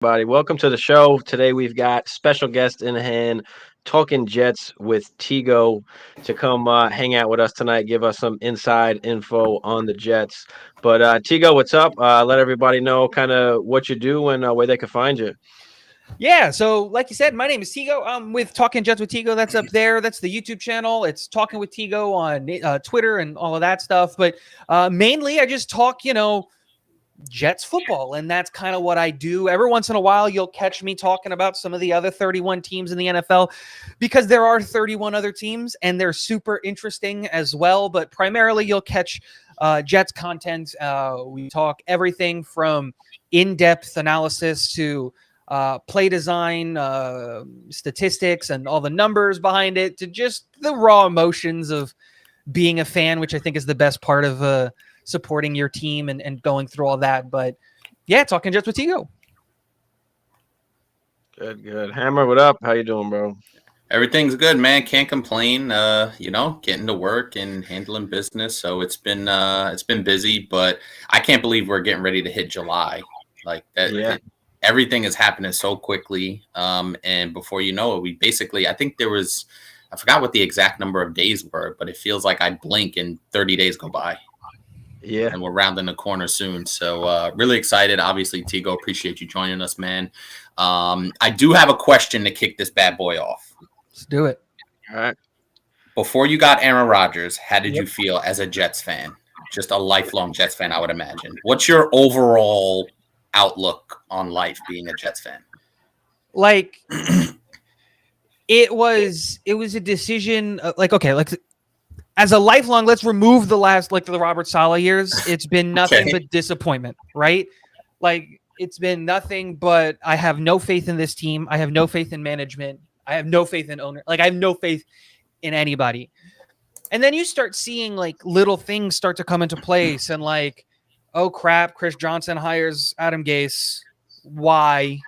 everybody. Welcome to the show. Today we've got special guest in hand, talking Jets with Tigo to come hang out with us tonight, give us some inside info on the Jets. But Tigo, what's up? Let everybody know kind of what you do and where they can find you. Yeah, so like you said, my name is Tigo. I'm with Talking Jets with Tigo. That's up there. That's the YouTube channel. It's Talking with Tigo on Twitter and all of that stuff. But mainly, I just talk, Jets football, and that's kind of what I do. Every once in a while, you'll catch me talking about some of the other 31 teams in the NFL because there are 31 other teams, and they're super interesting as well. But primarily, you'll catch Jets content. We talk everything from in-depth analysis to play design, statistics, and all the numbers behind it, to just the raw emotions of being a fan, which I think is the best part of supporting your team and going through all that. But yeah, talking Jets with Tigo. Good. Hammer, what up? How you doing, bro? Everything's good, man. Can't complain. Getting to work and handling business. So it's been busy, but I can't believe we're getting ready to hit July. Like that. Yeah. Everything is happening so quickly. And before you know it, I forgot what the exact number of days were, but it feels like I blink and 30 days go by. Yeah. And we're rounding the corner soon. So really excited. Obviously, Tigo, appreciate you joining us, man. I do have a question to kick this bad boy off. Let's do it. All right. Before you got Aaron Rodgers, how did you feel as a Jets fan? Just a lifelong Jets fan, I would imagine. What's your overall outlook on life being a Jets fan? Like, it was a decision. As a lifelong, let's remove the Robert Saleh years. It's been nothing but disappointment, right? Like, it's been nothing but I have no faith in this team. I have no faith in management. I have no faith in owner. Like, I have no faith in anybody. And then you start seeing like little things start to come into place, and like, oh crap, Chris Johnson hires Adam Gase. Why?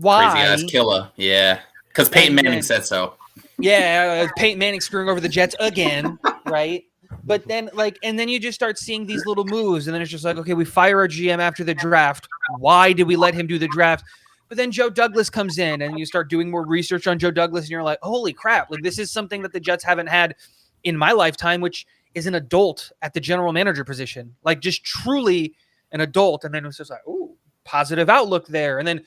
Crazy ass killer. Yeah. Because Peyton Manning said so. Yeah, Peyton Manning screwing over the Jets again, right? But then, and then you just start seeing these little moves, and then it's just like, okay, we fire our GM after the draft. Why did we let him do the draft? But then Joe Douglas comes in, and you start doing more research on Joe Douglas, and you're like, holy crap, like this is something that the Jets haven't had in my lifetime, which is an adult at the general manager position, like just truly an adult. And then it's just like, ooh, positive outlook there. And then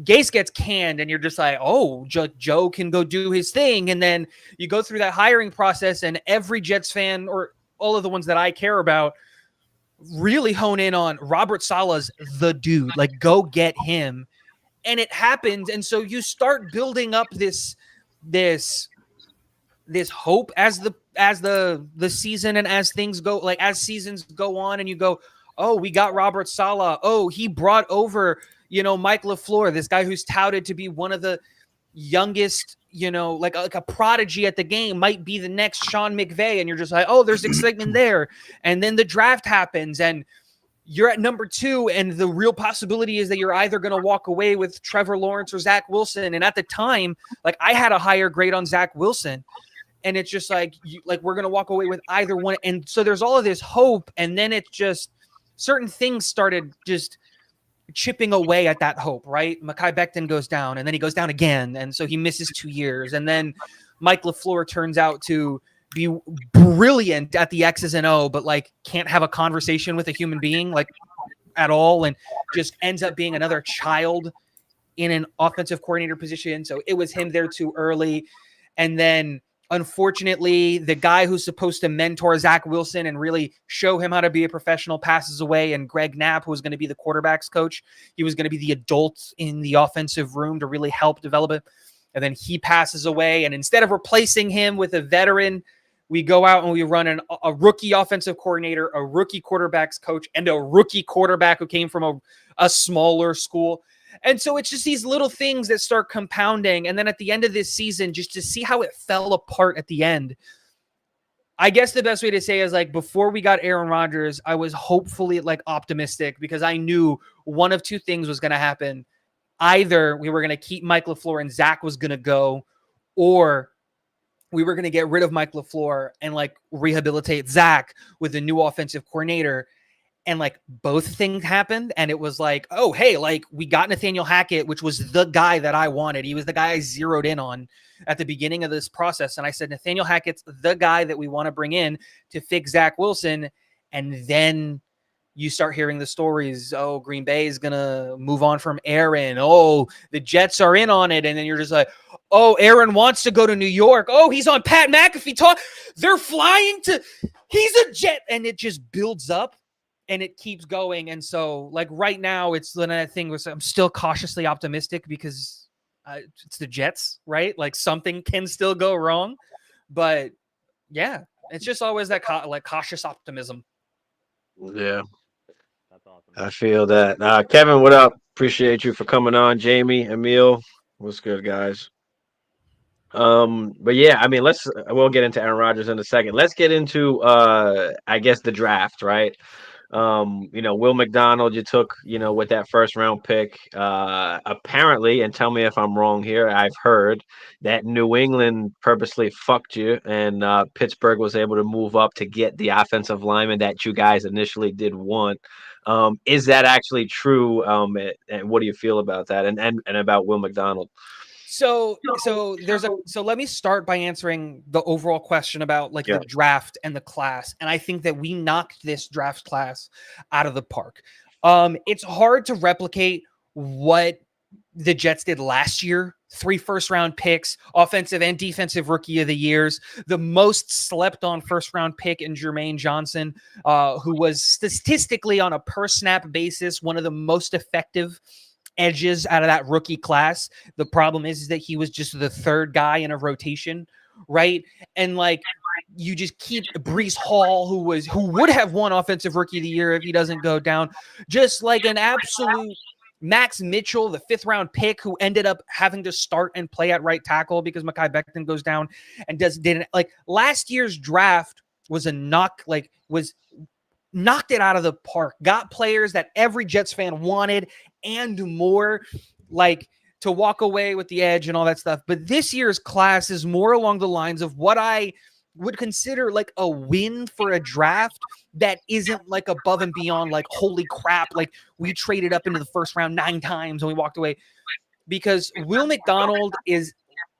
Gase gets canned, and you're just like, oh, Joe can go do his thing. And then you go through that hiring process, and every Jets fan, or all of the ones that I care about, really hone in on Robert Saleh's the dude. Like, go get him. And it happens. And so you start building up this hope as the season and as things go, like as seasons go on, and you go, oh, we got Robert Saleh. Oh, he brought over, Mike LaFleur, this guy who's touted to be one of the youngest, like a prodigy at the game, might be the next Sean McVay. And you're just like, oh, there's excitement there. And then the draft happens, and you're at number 2, and the real possibility is that you're either going to walk away with Trevor Lawrence or Zach Wilson. And at the time, like, I had a higher grade on Zach Wilson. And it's just like, we're going to walk away with either one. And so there's all of this hope. And then it's just certain things started just chipping away at that hope, right? Mekhi Becton goes down, and then he goes down again. And so he misses 2 years. And then Mike LaFleur turns out to be brilliant at the X's and O, but like can't have a conversation with a human being like at all. And just ends up being another child in an offensive coordinator position. So it was him there too early. And then, unfortunately, the guy who's supposed to mentor Zach Wilson and really show him how to be a professional passes away. And Greg Knapp, who was going to be the quarterback's coach, he was going to be the adult in the offensive room to really help develop it. And then he passes away. And instead of replacing him with a veteran, we go out and we run a rookie offensive coordinator, a rookie quarterback's coach, and a rookie quarterback who came from a smaller school. And so it's just these little things that start compounding. And then at the end of this season, just to see how it fell apart at the end, I guess the best way to say is, like, before we got Aaron Rodgers, I was hopefully like optimistic because I knew one of two things was going to happen. Either we were going to keep Mike LaFleur and Zach was going to go, or we were going to get rid of Mike LaFleur and like rehabilitate Zach with a new offensive coordinator. And like both things happened. And it was like, oh, hey, like we got Nathaniel Hackett, which was the guy that I wanted. He was the guy I zeroed in on at the beginning of this process. And I said, Nathaniel Hackett's the guy that we want to bring in to fix Zach Wilson. And then you start hearing the stories. Oh, Green Bay is going to move on from Aaron. Oh, the Jets are in on it. And then you're just like, oh, Aaron wants to go to New York. Oh, he's on Pat McAfee talk. They're flying to, he's a Jet. And it just builds up. And it keeps going. And so, like, right now, it's the thing was I'm still cautiously optimistic because it's the Jets, right? Like, something can still go wrong. But, yeah, it's just always that, cautious optimism. Yeah. That's awesome. I feel that. Kevin, what up? Appreciate you for coming on. Jamie, Emil, what's good, guys? But yeah, I mean, we'll get into Aaron Rodgers in a second. Let's get into, I guess, the draft, right? Will McDonald, you took, with that first round pick. Apparently, and tell me if I'm wrong here, I've heard that New England purposely fucked you, and Pittsburgh was able to move up to get the offensive lineman that you guys initially did want. Is that actually true? And what do you feel about that? And about Will McDonald? So let me start by answering the overall question about the draft and the class. And I think that we knocked this draft class out of the park. It's hard to replicate what the Jets did last year. 3 first-round picks, offensive and defensive rookie of the years, the most slept-on first-round pick in Jermaine Johnson, who was statistically on a per-snap basis one of the most effective edges out of that rookie class. The problem is that he was just the third guy in a rotation, right? And you just keep Breece Hall, who would have won offensive rookie of the year if he doesn't go down, just like an absolute Max Mitchell, the 5th round pick, who ended up having to start and play at right tackle because Mekhi Becton goes down and didn't last year's draft was knocked it out of the park, got players that every Jets fan wanted and more, to walk away with the edge and all that stuff. But this year's class is more along the lines of what I would consider a win for a draft that isn't above and beyond holy crap, we traded up into the first round 9 times and we walked away. Because Will McDonald is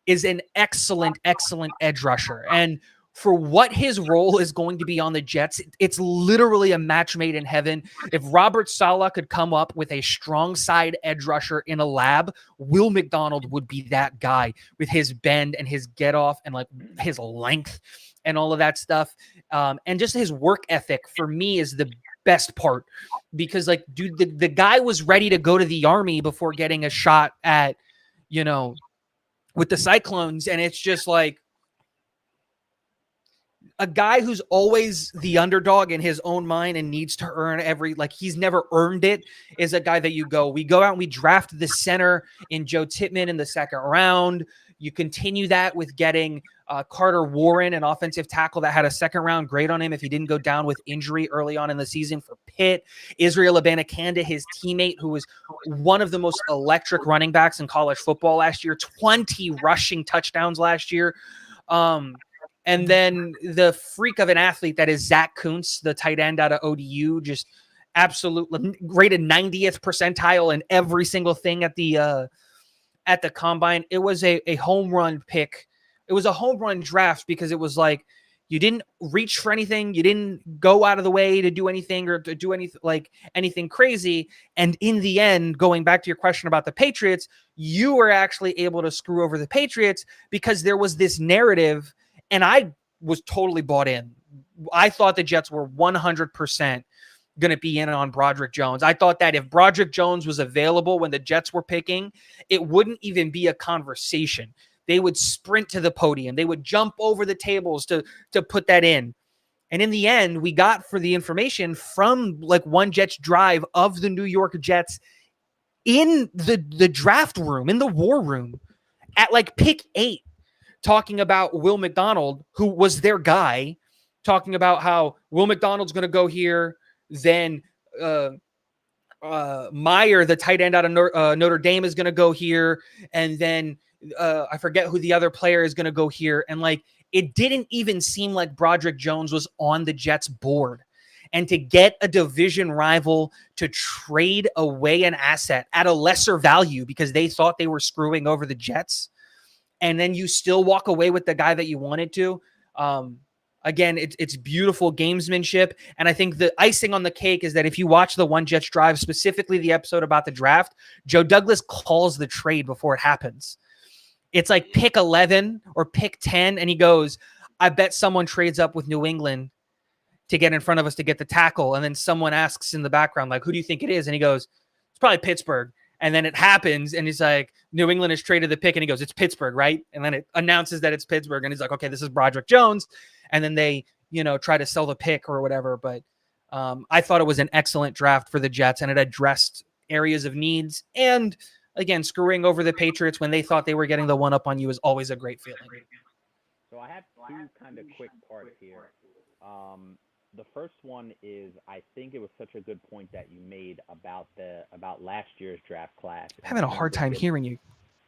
an excellent edge rusher. And for what his role is going to be on the Jets, it's literally a match made in heaven. If Robert Saleh could come up with a strong side edge rusher in a lab, Will McDonald would be that guy with his bend and his get off and his length and all of that stuff. And just his work ethic for me is the best part, because dude, the guy was ready to go to the Army before getting a shot at, with the Cyclones. And it's just a guy who's always the underdog in his own mind and needs to earn he's never earned it, is a guy that we go out and we draft the center in Joe Tippmann in the 2nd round. You continue that with getting Carter Warren, an offensive tackle that had a 2nd round grade on him if he didn't go down with injury early on in the season for Pitt. Israel Abanikanda, his teammate, who was one of the most electric running backs in college football last year, 20 rushing touchdowns last year. And then the freak of an athlete that is Zach Kuntz, the tight end out of ODU, just absolutely rated 90th percentile in every single thing at the combine. It was a home run pick. It was a home run draft because it was you didn't reach for anything. You didn't go out of the way to do anything or to do anything crazy. And in the end, going back to your question about the Patriots, you were actually able to screw over the Patriots because there was this narrative. And I was totally bought in. I thought the Jets were 100% going to be in on Broderick Jones. I thought that if Broderick Jones was available when the Jets were picking, it wouldn't even be a conversation. They would sprint to the podium. They would jump over the tables to put that in. And in the end, we got for the information from one Jets drive of the New York Jets in the draft room, in the war room at pick 8. Talking about Will McDonald, who was their guy, talking about how Will McDonald's going to go here. Then Meyer, the tight end out of Notre Dame, is going to go here. And then I forget who the other player is going to go here. And it didn't even seem like Broderick Jones was on the Jets board. And to get a division rival to trade away an asset at a lesser value because they thought they were screwing over the Jets, and then you still walk away with the guy that you wanted to. Again, it's beautiful gamesmanship. And I think the icing on the cake is that if you watch the One Jets Drive, specifically the episode about the draft, Joe Douglas calls the trade before it happens. It's like pick 11 or pick 10, and he goes, I bet someone trades up with New England to get in front of us to get the tackle. And then someone asks in the background, like, who do you think it is? And he goes, it's probably Pittsburgh. And then it happens, and he's like, New England has traded the pick, and he goes, it's Pittsburgh, right? And then it announces that it's Pittsburgh, and he's like, okay, this is Broderick Jones. And then they, try to sell the pick or whatever. But I thought it was an excellent draft for the Jets, and it addressed areas of needs. And again, screwing over the Patriots when they thought they were getting the one up on you is always a great feeling. So I have two kind of quick parts here. The first one is, I think it was such a good point that you made about last year's draft class. I'm having a hard time hearing you.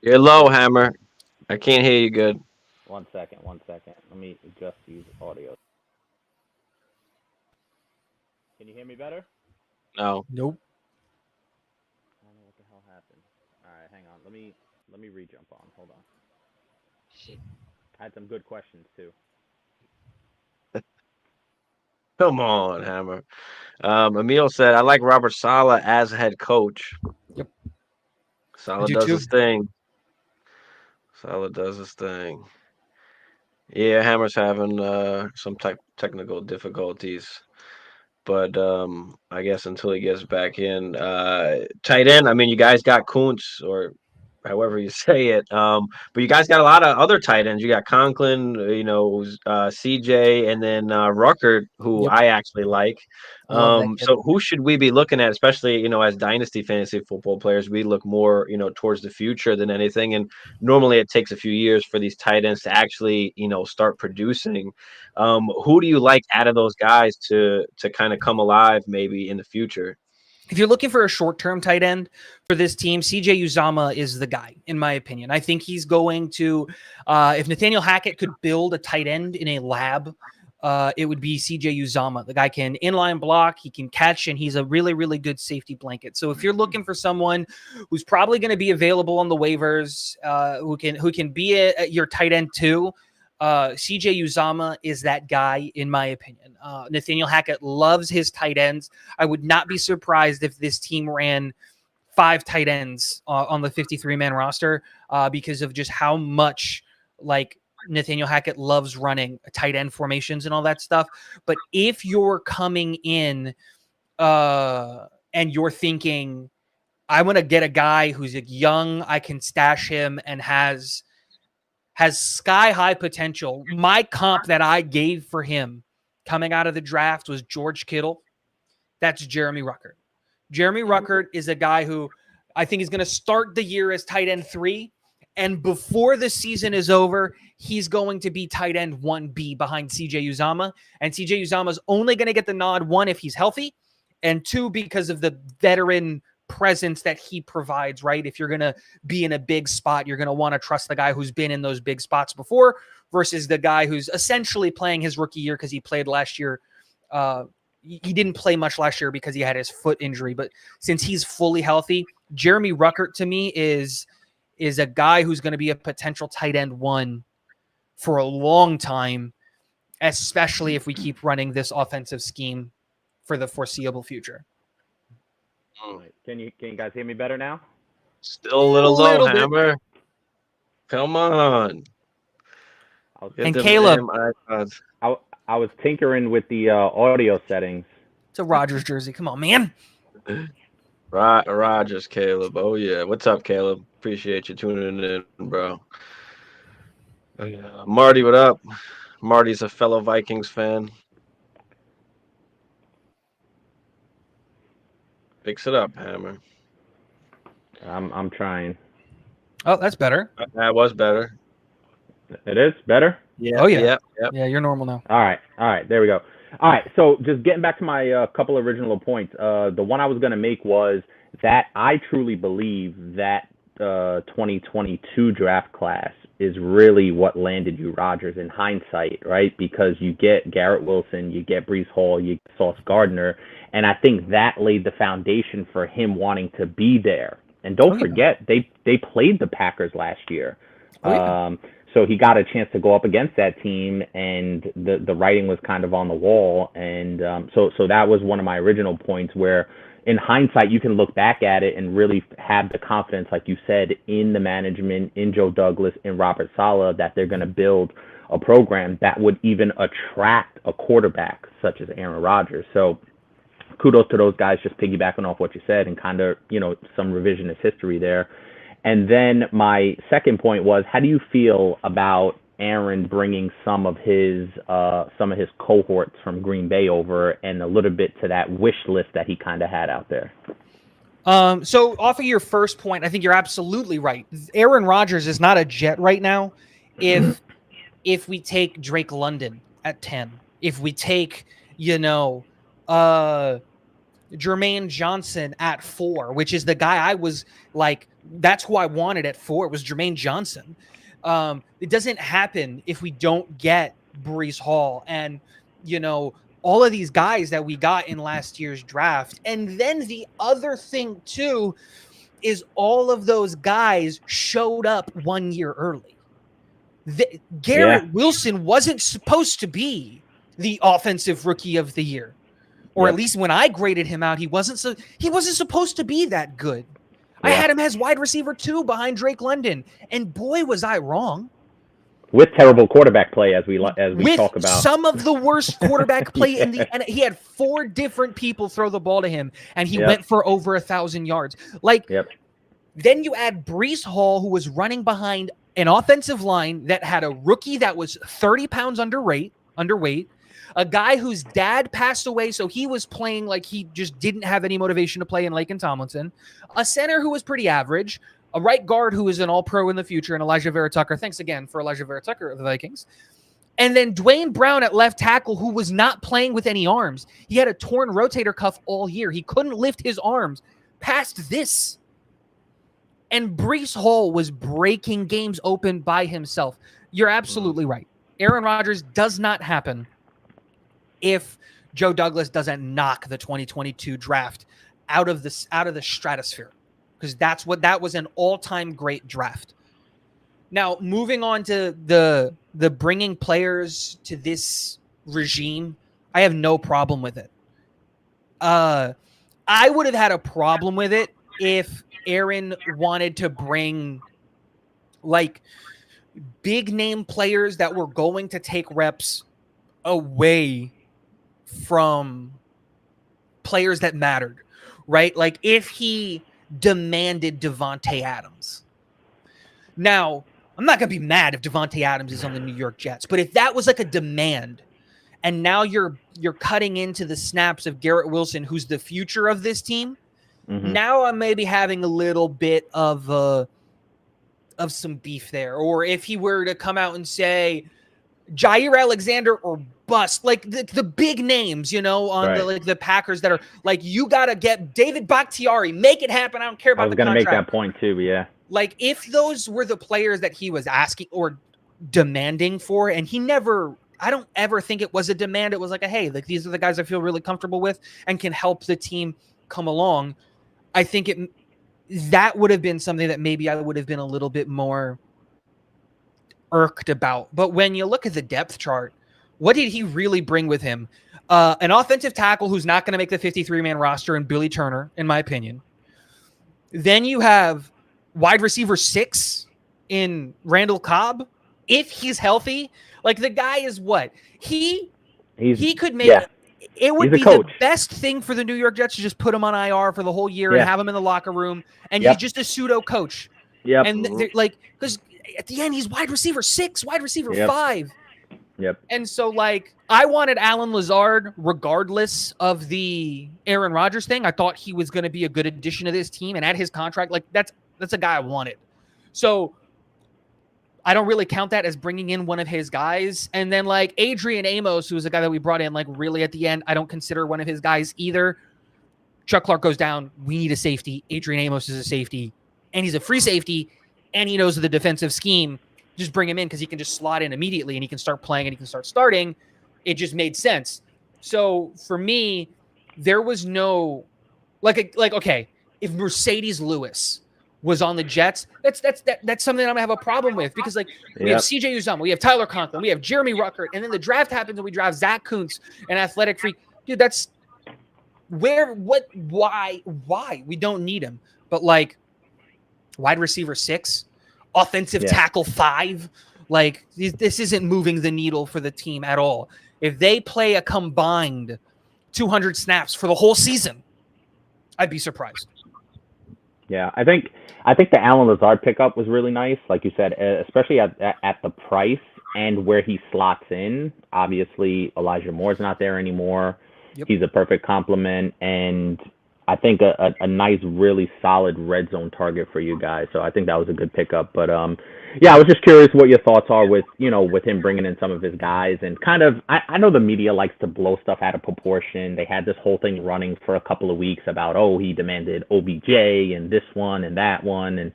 You're low, Hammer. I can't hear you good. One second. Let me adjust these audio. Can you hear me better? No. Nope. I don't know what the hell happened. All right, hang on. Let me re-jump on. Hold on. I had some good questions too. Come on, Hammer. Emil said, I like Robert Saleh as head coach. Yep. Saleh does his thing. Yeah, Hammer's having some technical difficulties. But I guess until he gets back in. Tight end, I mean, you guys got Kuntz, or however you say it. But you guys got a lot of other tight ends. You got Conklin, CJ, and then Ruckert, who I actually like. So who should we be looking at, especially, as Dynasty fantasy football players? We look more, towards the future than anything. And normally it takes a few years for these tight ends to actually, start producing. Who do you like out of those guys to kind of come alive maybe in the future? If you're looking for a short-term tight end for this team, CJ Uzomah is the guy, in my opinion. I think he's going to, if Nathaniel Hackett could build a tight end in a lab, it would be CJ Uzomah. The guy can inline block, he can catch, and he's a really, really good safety blanket. So if you're looking for someone who's probably going to be available on the waivers, who can be your tight end too, CJ Uzomah is that guy, in my opinion. Nathaniel Hackett loves his tight ends. I would not be surprised if this team ran 5 tight ends on the 53-man roster because of just how much Nathaniel Hackett loves running tight end formations and all that stuff. But if you're coming in and you're thinking, I want to get a guy who's young, I can stash him, and has sky high potential. My comp that I gave for him coming out of the draft was George Kittle. That's Jeremy Ruckert. Jeremy Ruckert is a guy who I think is going to start the year as tight end 3. And before the season is over, he's going to be tight end 1B behind CJ Uzomah. And CJ Uzomah is only going to get the nod, 1, if he's healthy, and 2, because of the veteran presence that he provides, right? If you're going to be in a big spot, you're going to want to trust the guy who's been in those big spots before versus the guy who's essentially playing his rookie year because he played last year. He didn't play much last year because he had his foot injury, but since he's fully healthy, Jeremy Ruckert to me is a guy who's going to be a potential tight end 1 for a long time, especially if we keep running this offensive scheme for the foreseeable future. Can you guys hear me better now? Still a little low, Hammer. Come on. And Caleb, I was tinkering with the audio settings. It's a Rodgers jersey. Come on, man. Rodgers, Caleb. Oh, yeah. What's up, Caleb? Appreciate you tuning in, bro. Marty, what up? Marty's a fellow Vikings fan. Fix it up, Hammer. I'm trying. Oh, that's better. That was better. It is better? Yeah. Oh, yeah. Yep. Yeah, you're normal now. All right. There we go. All right. So just getting back to my couple original points. The one I was going to make was that I truly believe that 2022 draft class is really what landed you Rodgers in hindsight, right? Because you get Garrett Wilson, you get Breece Hall, you get Sauce Gardner, and I think that laid the foundation for him wanting to be there. And don't forget, they played the Packers last year. So he got a chance to go up against that team, and the writing was kind of on the wall. And so that was one of my original points where, in hindsight, you can look back at it and really have the confidence, like you said, in the management, in Joe Douglas, in Robert Saleh, that they're going to build a program that would even attract a quarterback such as Aaron Rodgers. So kudos to those guys, just piggybacking off what you said and kind of, some revisionist history there. And then my second point was, how do you feel about Aaron bringing some of his cohorts from Green Bay over, and a little bit to that wish list that he kind of had out there? So off of your first point, I think you're absolutely right. Aaron Rodgers is not a Jet right now. If we take Drake London at 10, if we take, Jermaine Johnson at 4, which is the guy I was like, that's who I wanted at 4. It was Jermaine Johnson. It doesn't happen if we don't get Breece Hall and, all of these guys that we got in last year's draft. And then the other thing too is all of those guys showed up 1 year early. Garrett Wilson wasn't supposed to be the offensive rookie of the year, or at least when I graded him out, he wasn't supposed to be that good. I had him as wide receiver 2 behind Drake London, and boy, was I wrong. With terrible quarterback play, as we talk about. Some of the worst quarterback play in the, and he had 4 different people throw the ball to him, and he went for over 1,000 yards. Then you add Breece Hall, who was running behind an offensive line that had a rookie that was 30 pounds underweight, a guy whose dad passed away, so he was playing like he just didn't have any motivation to play in Laken Tomlinson, a center who was pretty average, a right guard who is an all-pro in the future, and Elijah Vera Tucker. Thanks again for Elijah Vera Tucker of the Vikings. And then Dwayne Brown at left tackle, who was not playing with any arms. He had a torn rotator cuff all year. He couldn't lift his arms past this. And Breece Hall was breaking games open by himself. You're absolutely right. Aaron Rodgers does not happen if Joe Douglas doesn't knock the 2022 draft out of the stratosphere, because that was an all-time great draft. Now, moving on to the bringing players to this regime, I have no problem with it. I would have had a problem with it if Aaron wanted to bring like big name players that were going to take reps away from players that mattered, right? Like if he demanded Devontae Adams. Now, I'm not going to be mad if Devontae Adams is on the New York Jets, but if that was like a demand, and now you're cutting into the snaps of Garrett Wilson, who's the future of this team, now I'm maybe having a little bit of some beef there. Or if he were to come out and say Jair Alexander or bust, like the big names, on the Packers that are like, you got to get David Bakhtiari, make it happen. I don't care about the contract. I was going to make that point too, yeah. Like if those were the players that he was asking or demanding for, and I don't ever think it was a demand. It was like hey, like these are the guys I feel really comfortable with and can help the team come along. I think that would have been something that maybe I would have been a little bit more irked about. But when you look at the depth chart, what did he really bring with him? An offensive tackle who's not going to make the 53-man roster in Billy Turner, in my opinion. Then you have wide receiver 6 in Randall Cobb. If he's healthy, like the guy is what? He could make it would be the best thing for the New York Jets to just put him on IR for the whole year and have him in the locker room, and he's just a pseudo coach. Yep. And because at the end he's wide receiver 6, wide receiver 5. Yep. And so I wanted Alan Lazard regardless of the Aaron Rodgers thing. I thought he was going to be a good addition to this team, and at his contract, that's a guy I wanted. So I don't really count that as bringing in one of his guys. And then Adrian Amos, who was a guy that we brought in really at the end, I don't consider one of his guys either. Chuck Clark goes down. We need a safety. Adrian Amos is a safety. and he's a free safety, and he knows the defensive scheme. Just bring him in because he can just slot in immediately and he can start playing and he can start starting. It just made sense. So for me, there was no okay, if Mercedes Lewis was on the Jets, that's something I'm gonna have a problem with because we have CJ Uzomah, we have Tyler Conklin, we have Jeremy Ruckert, and then the draft happens and we draft Zach Kuntz, an athletic freak. Dude, that's why we don't need him. But wide receiver 6, offensive tackle 5, this isn't moving the needle for the team at all. If they play a combined 200 snaps for the whole season, I'd be surprised. Yeah, I think the Allen Lazard pickup was really nice, like you said, especially at the price and where he slots in. Obviously, Elijah Moore's not there anymore. Yep. He's a perfect complement, and I think a nice, really solid red zone target for you guys. So I think that was a good pickup. But yeah, I was just curious what your thoughts are with him bringing in some of his guys and kind of. I know the media likes to blow stuff out of proportion. They had this whole thing running for a couple of weeks about he demanded OBJ and this one and that one and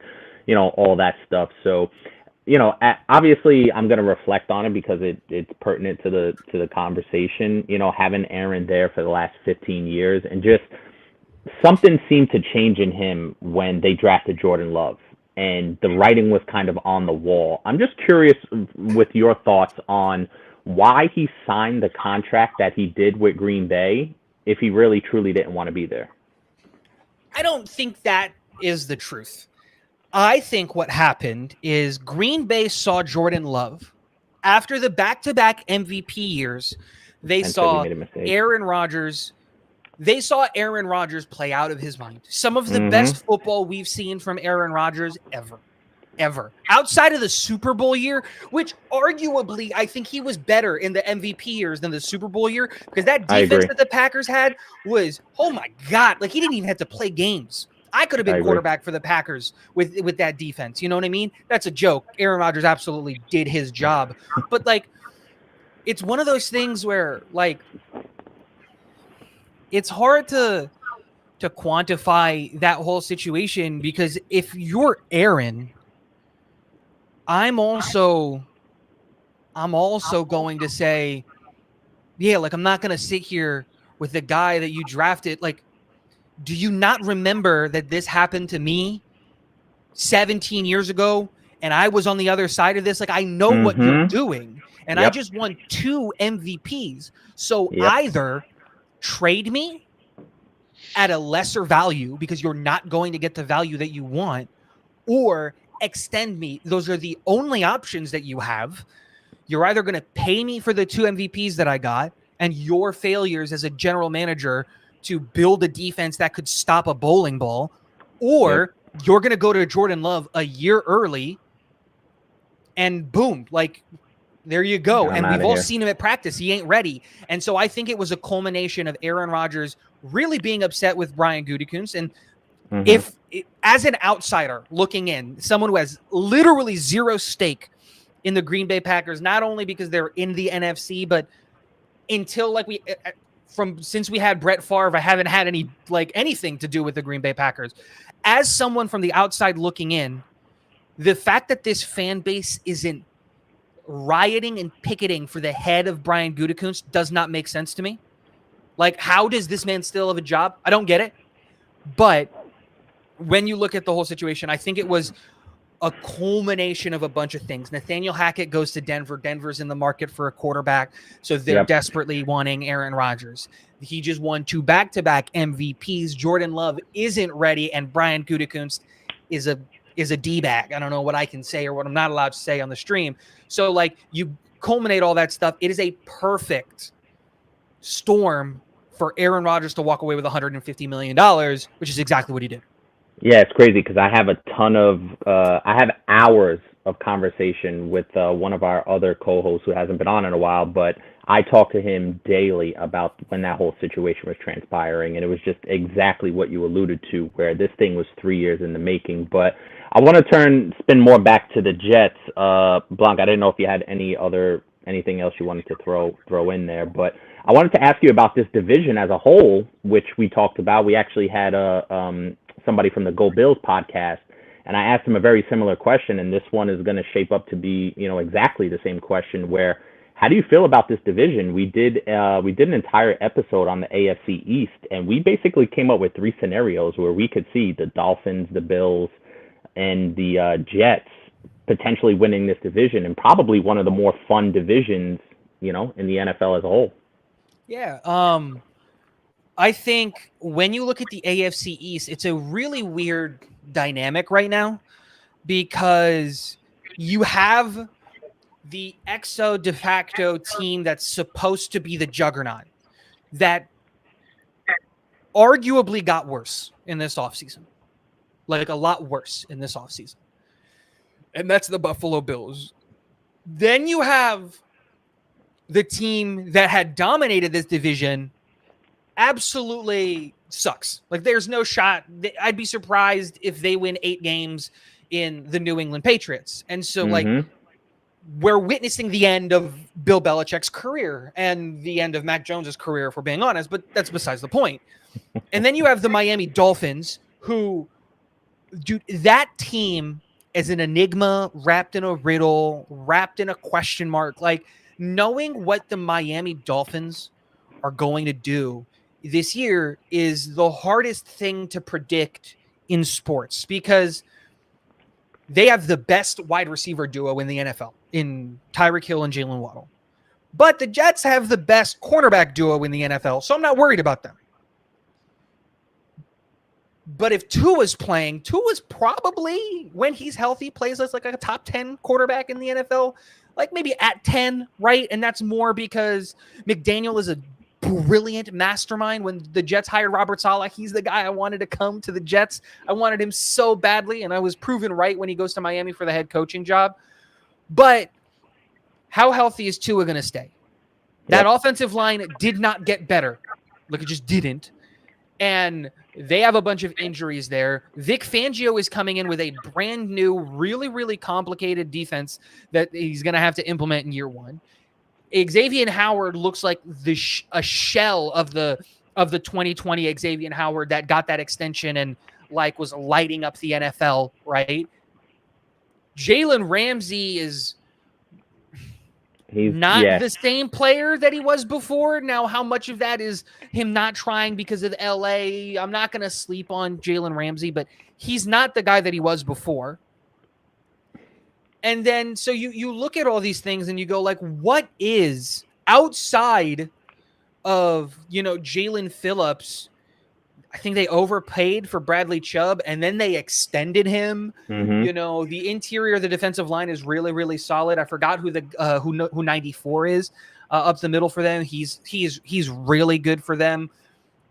all that stuff. So obviously I'm going to reflect on it because it's pertinent to the conversation. Having Aaron there for the last 15 years and just. Something seemed to change in him when they drafted Jordan Love, and the writing was kind of on the wall. I'm just curious with your thoughts on why he signed the contract that he did with Green Bay if he really, truly didn't want to be there. I don't think that is the truth. I think what happened is Green Bay saw Jordan Love. After the back-to-back MVP years, they saw Aaron Rodgers... They saw Aaron Rodgers play out of his mind. Some of the best football we've seen from Aaron Rodgers ever. Outside of the Super Bowl year, which arguably I think he was better in the MVP years than the Super Bowl year because that defense that the Packers had was, oh my God, he didn't even have to play games. I could have been quarterback for the Packers with that defense. You know what I mean? That's a joke. Aaron Rodgers absolutely did his job. But it's one of those things where it's hard to quantify that whole situation because if you're Aaron, I'm also going to say, yeah, I'm not going to sit here with the guy that you drafted. Do you not remember that this happened to me 17 years ago and I was on the other side of this? I know what you're doing and I just won 2 MVPs. So either trade me at a lesser value because you're not going to get the value that you want, or extend me. Those are the only options that you have. You're either going to pay me for the 2 MVPs that I got and your failures as a general manager to build a defense that could stop a bowling ball, or you're going to go to Jordan Love a year early and boom, there you go. And we've all seen him at practice. He ain't ready. And so I think it was a culmination of Aaron Rodgers really being upset with Brian Gutekunst. And as an outsider looking in, someone who has literally zero stake in the Green Bay Packers, not only because they're in the NFC, but until since we had Brett Favre, I haven't had any anything to do with the Green Bay Packers. As someone from the outside looking in, the fact that this fan base isn't rioting and picketing for the head of Brian Gutekunst does not make sense to me. How does this man still have a job? I don't get it. But when you look at the whole situation, I think it was a culmination of a bunch of things. Nathaniel Hackett goes to Denver. Denver's in the market for a quarterback, so they're desperately wanting Aaron Rodgers. He just won 2 back-to-back MVPs. Jordan Love isn't ready, and Brian Gutekunst is a D-bag. I don't know what I can say or what I'm not allowed to say on the stream. So, you culminate all that stuff. It is a perfect storm for Aaron Rodgers to walk away with $150 million, which is exactly what he did. Yeah, it's crazy because I have I have hours of conversation with one of our other co-hosts who hasn't been on in a while, but I talk to him daily about when that whole situation was transpiring, and it was just exactly what you alluded to, where this thing was 3 years in the making. But I want to spin more back to the Jets. Blanc, I didn't know if you had anything else you wanted to throw in there, but I wanted to ask you about this division as a whole, which we talked about. We actually had somebody from the Go Bills podcast, And I asked him a very similar question, and this one is going to shape up to be, exactly the same question. Where, how do you feel about this division? We did an entire episode on the AFC East, and we basically came up with 3 scenarios where we could see the Dolphins, the Bills, and the Jets potentially winning this division, and probably one of the more fun divisions, in the NFL as a whole. Yeah. I think when you look at the AFC East, it's a really weird dynamic right now because you have the exo de facto team that's supposed to be the juggernaut that arguably got worse in this offseason. Like a lot worse in this offseason. And that's the Buffalo Bills. Then you have the team that had dominated this division absolutely sucks. Like there's no shot. I'd be surprised if they win 8 games in the New England Patriots. And so like we're witnessing the end of Bill Belichick's career and the end of Mac Jones's career, if we're being honest, but that's besides the point. And then you have the Miami Dolphins who, dude, that team is an enigma wrapped in a riddle, wrapped in a question mark. Like knowing what the Miami Dolphins are going to do this year is the hardest thing to predict in sports because they have the best wide receiver duo in the NFL in Tyreek Hill and Jalen Waddle. But the Jets have the best cornerback duo in the NFL, so I'm not worried about them. But if Tua's playing, Tua's probably, when he's healthy, plays as like a top 10 quarterback in the NFL, like maybe at 10, right? And that's more because McDaniel is a brilliant mastermind. When the Jets hired Robert Saleh, he's the guy I wanted to come to the Jets. I wanted him so badly, and I was proven right when he goes to Miami for the head coaching job. But how healthy is Tua going to stay? That offensive line did not get better. Like it just didn't. And they have a bunch of injuries there. Vic Fangio is coming in with a brand new, really, really complicated defense that he's going to have to implement in year 1. Xavier Howard looks like a shell of the 2020 Xavier Howard that got that extension and like was lighting up the NFL, right? Jalen Ramsey is not the same player that he was before. Now, how much of that is him not trying because of LA? I'm not going to sleep on Jalen Ramsey, but he's not the guy that he was before. And then, so you look at all these things and you go like, what is outside of, Jalen Phillips? I think they overpaid for Bradley Chubb and then they extended him. The interior of the defensive line is really, really solid. I forgot who 94 is up the middle for them. He's really good for them.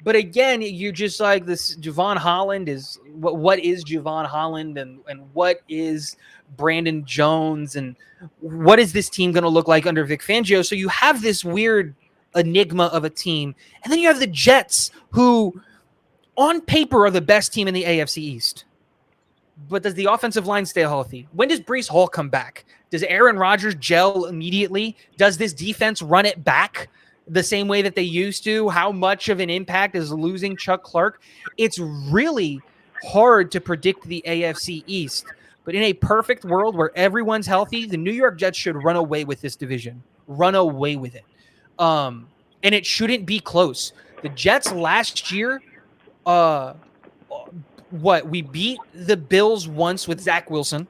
But again, you're just like this. Javon Holland is what is Javon Holland and what is Brandon Jones and what is this team going to look like under Vic Fangio? So you have this weird enigma of a team. And then you have the Jets who on paper are the best team in the AFC East. But does the offensive line stay healthy? When does Breece Hall come back? Does Aaron Rodgers gel immediately? Does this defense run it back the same way that they used to? How much of an impact is losing Chuck Clark? It's really hard to predict the AFC East. But in a perfect world where everyone's healthy, the New York Jets should run away with this division. Run away with it. And it shouldn't be close. The Jets last year, we beat the Bills once with Zach Wilson.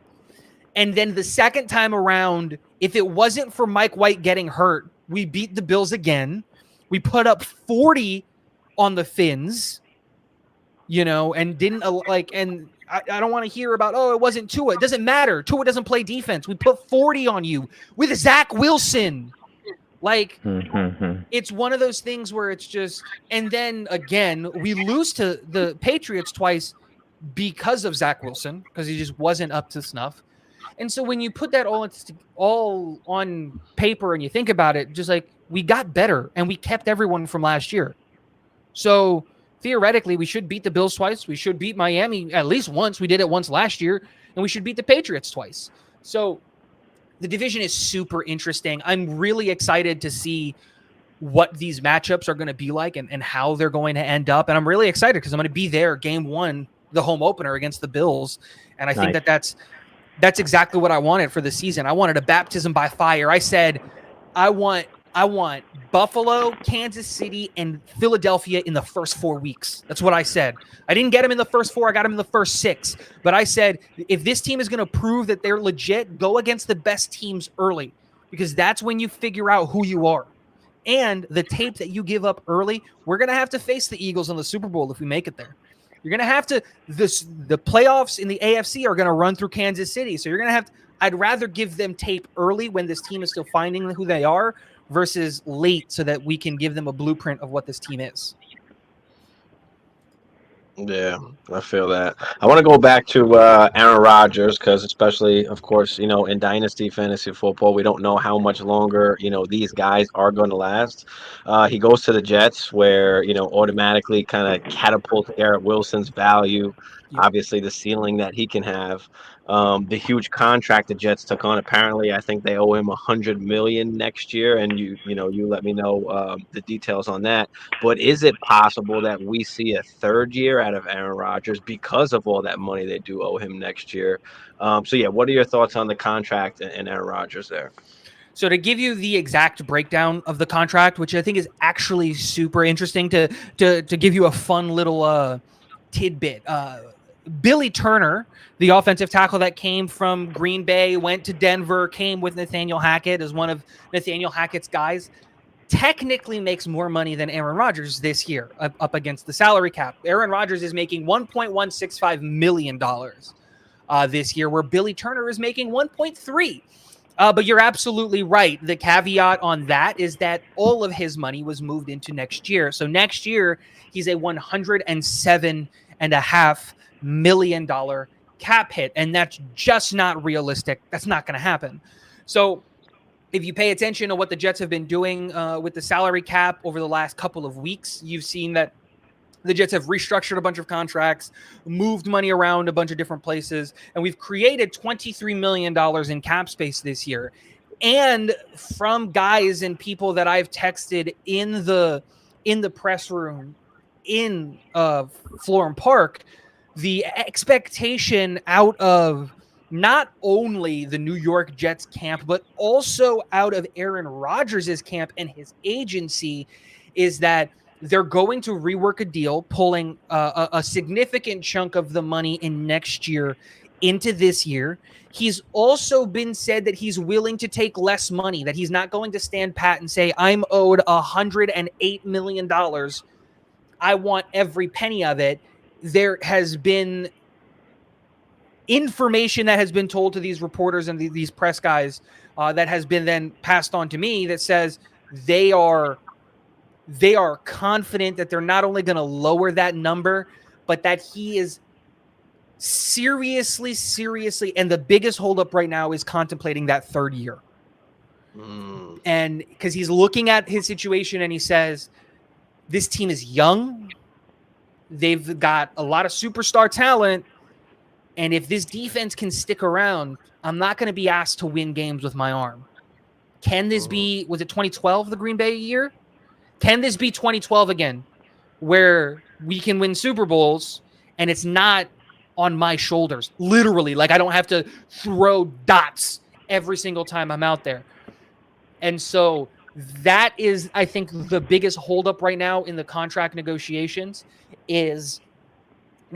And then the second time around, if it wasn't for Mike White getting hurt, we beat the Bills again. We put up 40 on the Fins, and didn't and I don't want to hear about, it wasn't Tua. It doesn't matter. Tua doesn't play defense. We put 40 on you with Zach Wilson. It's one of those things where it's just, and then again, we lose to the Patriots twice because of Zach Wilson, because he just wasn't up to snuff. And so when you put that all on paper and you think about it, just like we got better and we kept everyone from last year. So theoretically, we should beat the Bills twice. We should beat Miami at least once. We did it once last year, and we should beat the Patriots twice. So the division is super interesting. I'm really excited to see what these matchups are going to be like and how they're going to end up. And I'm really excited because I'm going to be there game 1 the home opener against the Bills. And I think that's exactly what I wanted for the season. I wanted a baptism by fire. I said, I want Buffalo, Kansas City, and Philadelphia in the first 4 weeks. That's what I said. I didn't get them in the first 4. I got them in the first 6. But I said, if this team is going to prove that they're legit, go against the best teams early, because that's when you figure out who you are. And the tape that you give up early, we're going to have to face the Eagles in the Super Bowl if we make it there. You're going to have to – the playoffs in the AFC are going to run through Kansas City. So you're going to have – I'd rather give them tape early when this team is still finding who they are versus late, so that we can give them a blueprint of what this team is. Yeah, I feel that. I want to go back to Aaron Rodgers, because especially, of course, in Dynasty fantasy football, we don't know how much longer, these guys are going to last. He goes to the Jets, where, automatically kind of catapults Garrett Wilson's value, obviously the ceiling that he can have. The huge contract the Jets took on, apparently, I think they owe him $100 million next year, and you let me know the details on that. But is it possible that we see a third year out of Aaron Rodgers because of all that money they do owe him next year? So yeah, what are your thoughts on the contract and Aaron Rodgers there? So to give you the exact breakdown of the contract, which I think is actually super interesting, to give you a fun little tidbit. Billy Turner, the offensive tackle that came from Green Bay, went to Denver, came with Nathaniel Hackett as one of Nathaniel Hackett's guys, technically makes more money than Aaron Rodgers this year up against the salary cap. Aaron Rodgers is making $1.165 million this year, where Billy Turner is making 1.3. But you're absolutely right. The caveat on that is that all of his money was moved into next year. So next year, he's a $107.5 million cap hit, and that's just not realistic. That's not going to happen. So if you pay attention to what the Jets have been doing with the salary cap over the last couple of weeks, you've seen that the Jets have restructured a bunch of contracts, moved money around a bunch of different places, and we've created $23 million in cap space this year. And from guys and people that I've texted in the press room in Florham Park, the expectation out of not only the New York Jets camp, but also out of Aaron Rodgers' camp and his agency, is that they're going to rework a deal, pulling a significant chunk of the money in next year into this year. He's also been said that he's willing to take less money, that he's not going to stand pat and say, I'm owed $108 million. I want every penny of it. There has been information that has been told to these reporters and these press guys that has been then passed on to me that says they are confident that they're not only going to lower that number, but that he is seriously, and the biggest holdup right now is contemplating that third year. And because he's looking at his situation and he says, this team is young. They've got a lot of superstar talent. And if this defense can stick around, I'm not going to be asked to win games with my arm. Can this be, was it 2012, the Green Bay year? Can this be 2012 again, where we can win Super Bowls and it's not on my shoulders? Literally, like I don't have to throw dots every single time I'm out there. And so that is, I think, the biggest holdup right now in the contract negotiations is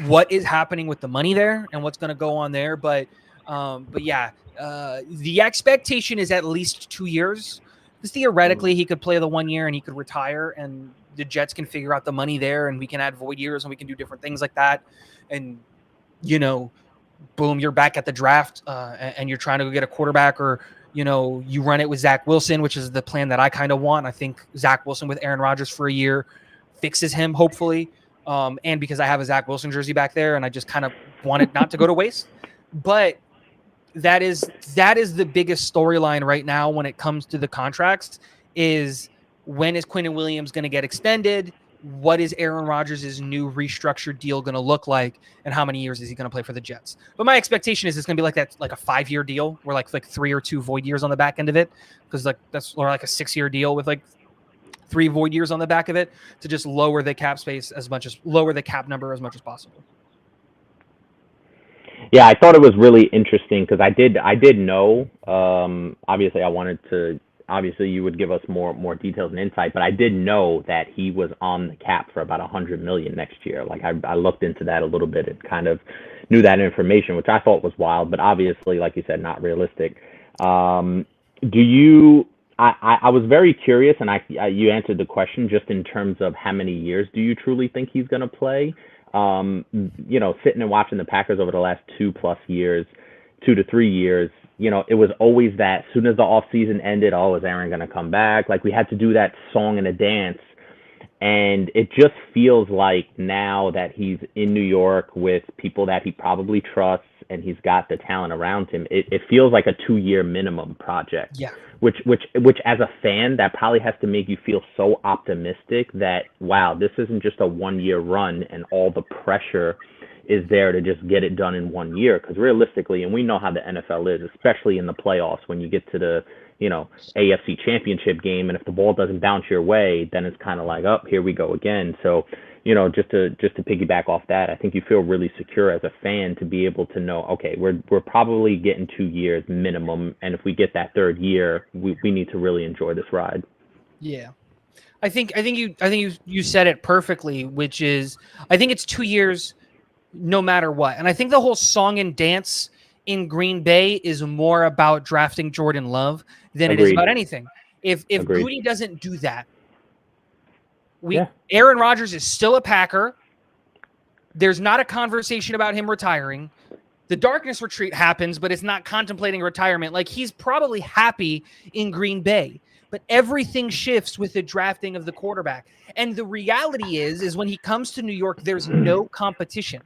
what is happening with the money there and what's going to go on there. But yeah, the expectation is at least 2 years. Because theoretically, he could play the 1 year and he could retire, and the Jets can figure out the money there, and we can add void years and we can do different things like that. And, boom, you're back at the draft and you're trying to go get a quarterback, or, you run it with Zach Wilson, which is the plan that I kind of want. I think Zach Wilson with Aaron Rodgers for a year fixes him, hopefully. And because I have a Zach Wilson jersey back there and I just kind of want it not to go to waste. But that is the biggest storyline right now when it comes to the contracts, is when is Quinnen Williams going to get extended? What is Aaron Rodgers' new restructured deal going to look like? And how many years is he going to play for the Jets? But my expectation is it's going to be like that, like a 5-year deal where like 3 or 2 void years on the back end of it. Because that's or like a 6-year deal with 3 void years on the back of it, to just lower the cap space lower the cap number as much as possible. Yeah, I thought it was really interesting because I did know. Obviously, obviously you would give us more details and insight, but I did know that he was on the cap for about 100 million next year. Like I looked into that a little bit and kind of knew that information, which I thought was wild, but obviously, like you said, not realistic. Do you? I was very curious, and you answered the question just in terms of how many years do you truly think he's going to play? Sitting and watching the Packers over the last 2+ years, 2 to 3 years, it was always that as soon as the off season ended, oh, is Aaron going to come back? Like we had to do that song and a dance. And it just feels like now that he's in New York with people that he probably trusts and he's got the talent around him, it feels like a 2-year minimum project. Yeah. Which as a fan, that probably has to make you feel so optimistic that, wow, this isn't just a 1-year run and all the pressure is there to just get it done in 1 year. Because realistically, and we know how the NFL is, especially in the playoffs, when you get to the AFC Championship game, and if the ball doesn't bounce your way, then it's kind of like, oh, here we go again. So, just to piggyback off that, I think you feel really secure as a fan to be able to know, okay, we're probably getting 2 years minimum, and if we get that third year, we need to really enjoy this ride. Yeah. I think you said it perfectly, which is I think it's 2 years no matter what. And I think the whole song and dance in Green Bay is more about drafting Jordan Love than Agreed. it is about anything. If Agreed. Goody doesn't do that, Yeah. Aaron Rodgers is still a Packer. There's not a conversation about him retiring. The darkness retreat happens, but it's not contemplating retirement. Like he's probably happy in Green Bay, but everything shifts with the drafting of the quarterback. And the reality is when he comes to New York, there's no competition.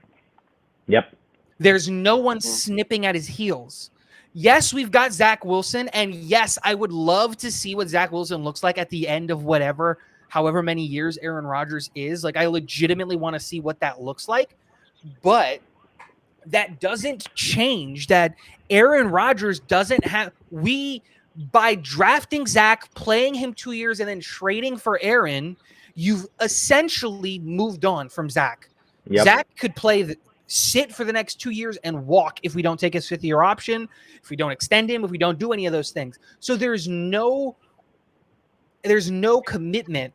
Yep. There's no one snipping at his heels. Yes, we've got Zach Wilson, and yes, I would love to see what Zach Wilson looks like at the end of however many years Aaron Rodgers is. Like, I legitimately want to see what that looks like, but that doesn't change that Aaron Rodgers doesn't have by drafting Zach, playing him 2 years, and then trading for Aaron, you've essentially moved on from Zach. Yep. Zach could sit for the next 2 years and walk if we don't take his 5th-year option, if we don't extend him, if we don't do any of those things. So there's no commitment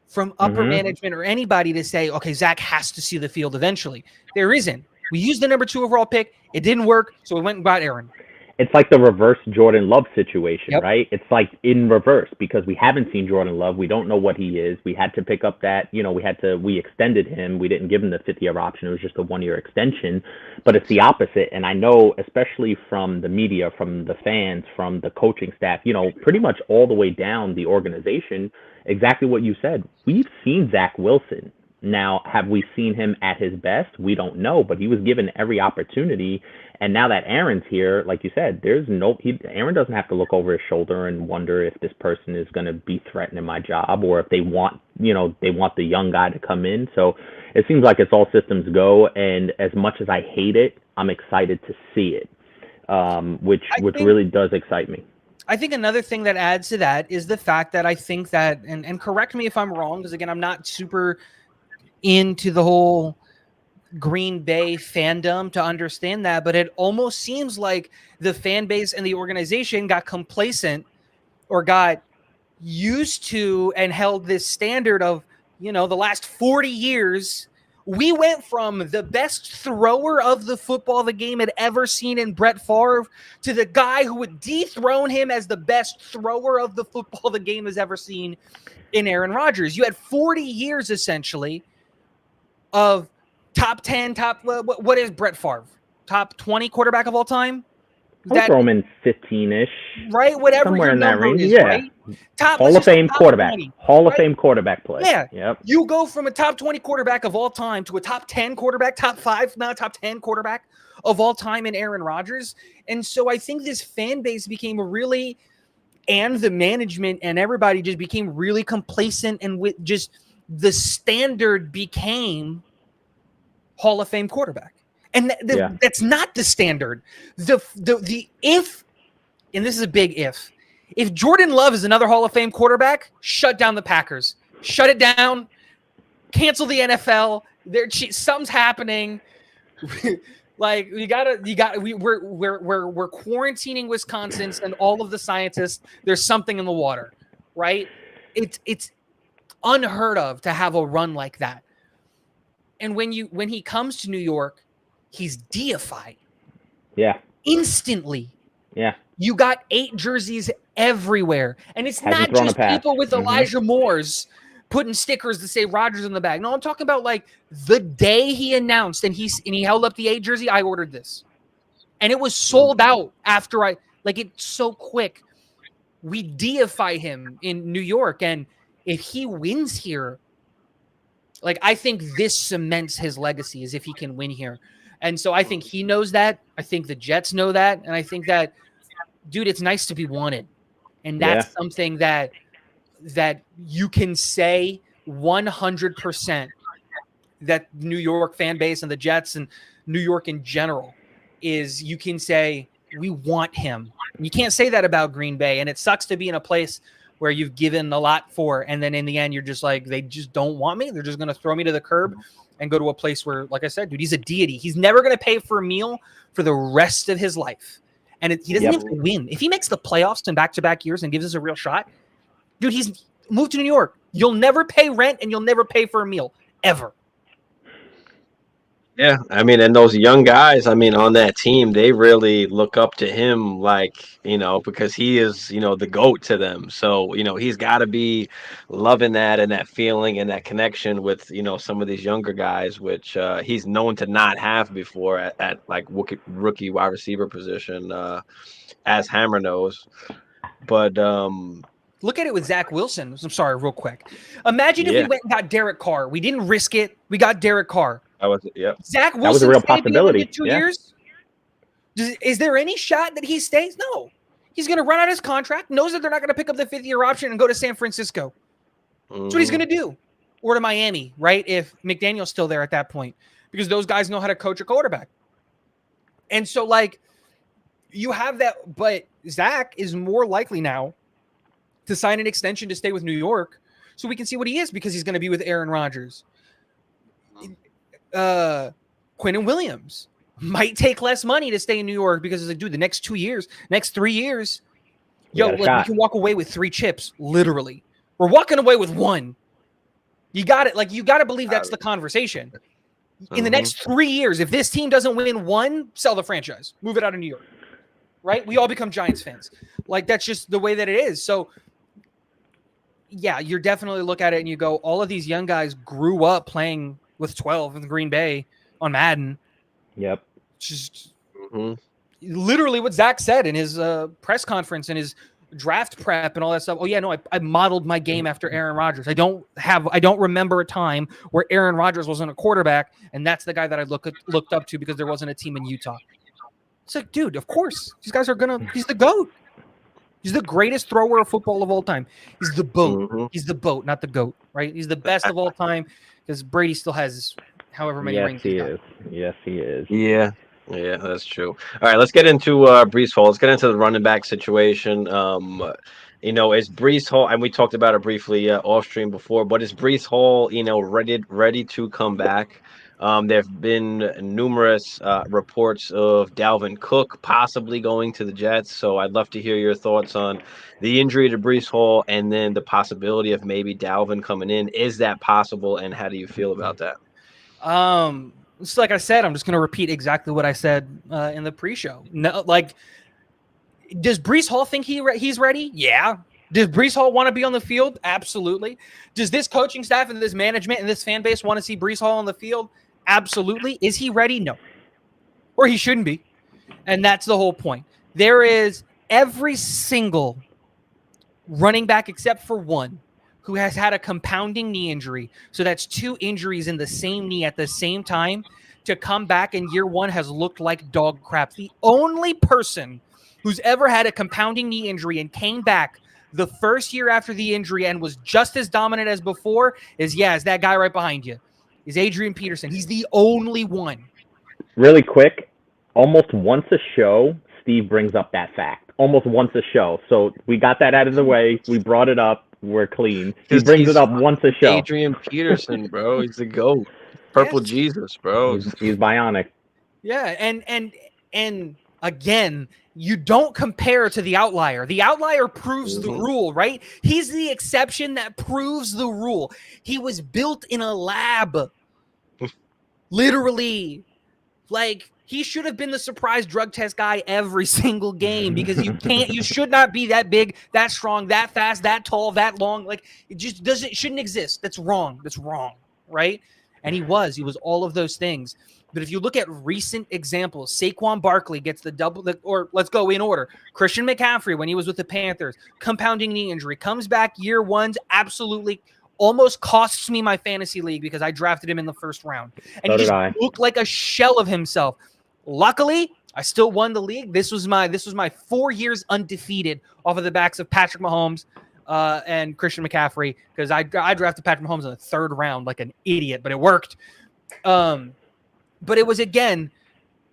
from upper management or anybody to say, okay, Zach has to see the field eventually. There isn't. We used the number 2 overall pick. It didn't work, so we went and got Aaron. It's like the reverse Jordan Love situation, Yep. right? It's like in reverse because we haven't seen Jordan Love. We don't know what he is. We had to pick up that, we extended him. We didn't give him the 5th-year option. It was just a 1-year extension, but it's the opposite. And I know, especially from the media, from the fans, from the coaching staff, pretty much all the way down the organization, exactly what you said. We've seen Zach Wilson. Now, have we seen him at his best? We don't know, but he was given every opportunity. And now that Aaron's here, like you said, Aaron doesn't have to look over his shoulder and wonder if this person is going to be threatening my job or if they want the young guy to come in. So it seems like it's all systems go. And as much as I hate it, I'm excited to see it, which really does excite me. I think another thing that adds to that is the fact that I think that, and correct me if I'm wrong, because again, I'm not super into the whole Green Bay fandom to understand that, but it almost seems like the fan base and the organization got complacent or got used to and held this standard of, the last 40 years, we went from the best thrower of the football the game had ever seen in Brett Favre to the guy who would dethrone him as the best thrower of the football the game has ever seen in Aaron Rodgers. You had 40 years essentially of top 10, what is Brett Favre? Top 20 quarterback of all time? I'll throw him in 15-ish. Right? Whatever somewhere your in that number range. is, Yeah. right? Hall of Fame quarterback. 20, Hall of Fame quarterback play. Yeah. Yep. You go from a top 20 quarterback of all time to a top 10 quarterback, top 5, now top 10 quarterback of all time in Aaron Rodgers. And so I think this fan base became and the management and everybody just became really complacent, and with just the standard became Hall of Fame quarterback. And that's not the standard. If, and this is a big if Jordan Love is another Hall of Fame quarterback, shut down the Packers. Shut it down. Cancel the NFL. Something's happening. Like we're quarantining Wisconsin and all of the scientists. There's something in the water, right? It's unheard of to have a run like that. And when he comes to New York, he's deified. Yeah. Instantly. Yeah. You got 8 jerseys everywhere. And it's Hasn't not thrown a just pass. people with Elijah Moores putting stickers to say Rodgers in the bag. No, I'm talking about like the day he announced and he held up the 8 jersey, I ordered this. And it was sold out after it's so quick. We deify him in New York. And if he wins here, like I think this cements his legacy is if he can win here. And so I think he knows that. I think the Jets know that. And I think that, dude, it's nice to be wanted. And that's something that you can say 100% that New York fan base and the Jets and New York in general is you can say, we want him. And you can't say that about Green Bay. And it sucks to be in a place where you've given a lot for, and then in the end, you're just like, they just don't want me. They're just going to throw me to the curb and go to a place where, like I said, dude, he's a deity. He's never going to pay for a meal for the rest of his life. And he doesn't have to win. If he makes the playoffs in back-to-back years and gives us a real shot, dude, he's moved to New York. You'll never pay rent and you'll never pay for a meal, ever. Yeah, I mean, and those young guys, I mean, on that team, they really look up to him, like, because he is, the GOAT to them. So, he's got to be loving that and that feeling and that connection with, some of these younger guys, which he's known to not have before at like rookie wide receiver position, as Hammer knows. But look at it with Zach Wilson. I'm sorry, real quick. Imagine if we went and got Derek Carr. We didn't risk it. We got Derek Carr. Zach Wilson, that was a real possibility. 2 years. Is there any shot that he stays? No. He's going to run out his contract, knows that they're not going to pick up the 5th-year option and go to San Francisco. That's what he's going to do. Or to Miami, right? If McDaniel's still there at that point. Because those guys know how to coach a quarterback. And so, like, you have that. But Zach is more likely now to sign an extension to stay with New York so we can see what he is because he's going to be with Aaron Rodgers. Quinnen Williams might take less money to stay in New York because it's like, dude, the next 3 years, we can walk away with 3 chips, literally. We're walking away with 1. You got it. Like, you got to believe that's the conversation. In the next 3 years, if this team doesn't win 1, sell the franchise, move it out of New York, right? We all become Giants fans. Like, that's just the way that it is. So, yeah, you're definitely look at it and you go, all of these young guys grew up playing with 12 in Green Bay on Madden. Yep. Just literally what Zach said in his press conference and his draft prep and all that stuff. Oh yeah, no, I modeled my game after Aaron Rodgers. I don't remember a time where Aaron Rodgers wasn't a quarterback, and that's the guy that I looked up to because there wasn't a team in Utah. It's like, dude, of course these guys he's the GOAT. He's the greatest thrower of football of all time. He's the boat. He's the boat, not the GOAT, right? He's the best of all time because Brady still has however many rings. Yes, he is. Yeah, that's true. All right, let's get into Breece Hall. Let's get into the running back situation. Is Breece Hall, and we talked about it briefly off stream before, but is Breece Hall, ready to come back? There have been numerous reports of Dalvin Cook possibly going to the Jets. So I'd love to hear your thoughts on the injury to Breece Hall and then the possibility of maybe Dalvin coming in. Is that possible? And how do you feel about that? It's like I said, I'm just going to repeat exactly what I said in the pre-show. No, like, does Breece Hall think he's ready? Yeah. Does Breece Hall want to be on the field? Absolutely. Does this coaching staff and this management and this fan base want to see Breece Hall on the field? Absolutely. Is he ready? No. Or he shouldn't be. And that's the whole point. There is every single running back except for one who has had a compounding knee injury. So that's 2 injuries in the same knee at the same time to come back in year 1 has looked like dog crap. The only person who's ever had a compounding knee injury and came back the first year after the injury and was just as dominant as before is that guy right behind you. Is Adrian Peterson. He's the only one. Really quick, almost once a show, Steve brings up that fact. Almost once a show. So we got that out of the way. We brought it up. We're clean. He brings it up once a show. Adrian Peterson, bro. He's the GOAT. Purple Jesus, bro. He's bionic. Yeah, and again, you don't compare to the outlier. The outlier proves the rule, right? He's the exception that proves the rule. He was built in a lab. Literally. Like, he should have been the surprise drug test guy every single game, because you should not be that big, that strong, that fast, that tall, that long. Like, it just shouldn't exist. That's wrong. That's wrong, right? And he was all of those things. But if you look at recent examples, Saquon Barkley gets or let's go in order. Christian McCaffrey, when he was with the Panthers, compounding knee injury, comes back year one, absolutely almost costs me my fantasy league because I drafted him in the first round. And So he did just I. looked like a shell of himself. Luckily, I still won the league. This was my 4 years undefeated off of the backs of Patrick Mahomes and Christian McCaffrey, because I drafted Patrick Mahomes in the third round like an idiot, but it worked. But it was, again,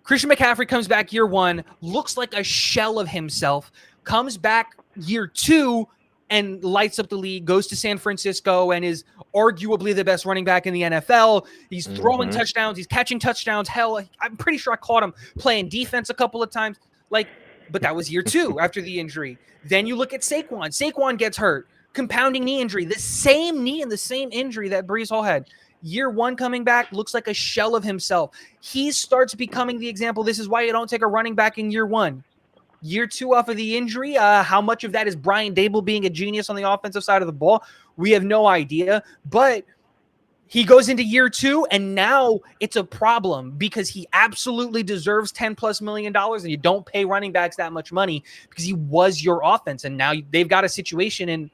Christian McCaffrey comes back year one, looks like a shell of himself, comes back year two and lights up the league, goes to San Francisco and is arguably the best running back in the NFL. He's throwing touchdowns. He's catching touchdowns. Hell, I'm pretty sure I caught him playing defense a couple of times. But that was year two after the injury. Then you look at Saquon. Saquon gets hurt. Compounding knee injury. The same knee and the same injury that Breece Hall had. Year one coming back, looks like a shell of himself. He starts becoming the example. This is why you don't take a running back in year one. Year two off of the injury, how much of that is Brian Dable being a genius on the offensive side of the ball? We have no idea. But he goes into year two, and now it's a problem because he absolutely deserves $10+ million, and you don't pay running backs that much money because he was your offense. And now they've got a situation in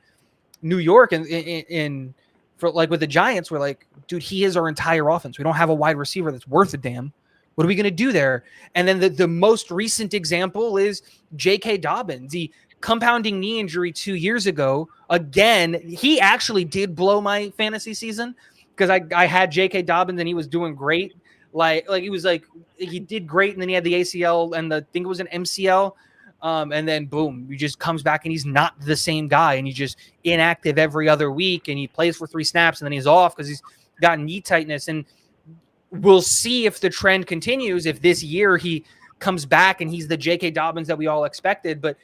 New York and for like with the Giants, we're like, dude, he is our entire offense. We don't have a wide receiver that's worth a damn. What are we going to do there? And then the most recent example is J.K. Dobbins, the compounding knee injury 2 years ago. Again, he actually did blow my fantasy season because I had J.K. Dobbins and he was doing great. He did great, and then he had the ACL and I think it was an MCL. And then boom, he just comes back and he's not the same guy, and he's just inactive every other week, and he plays for 3 snaps and then he's off because he's got knee tightness. And we'll see if the trend continues, if this year he comes back and he's the J.K. Dobbins that we all expected. But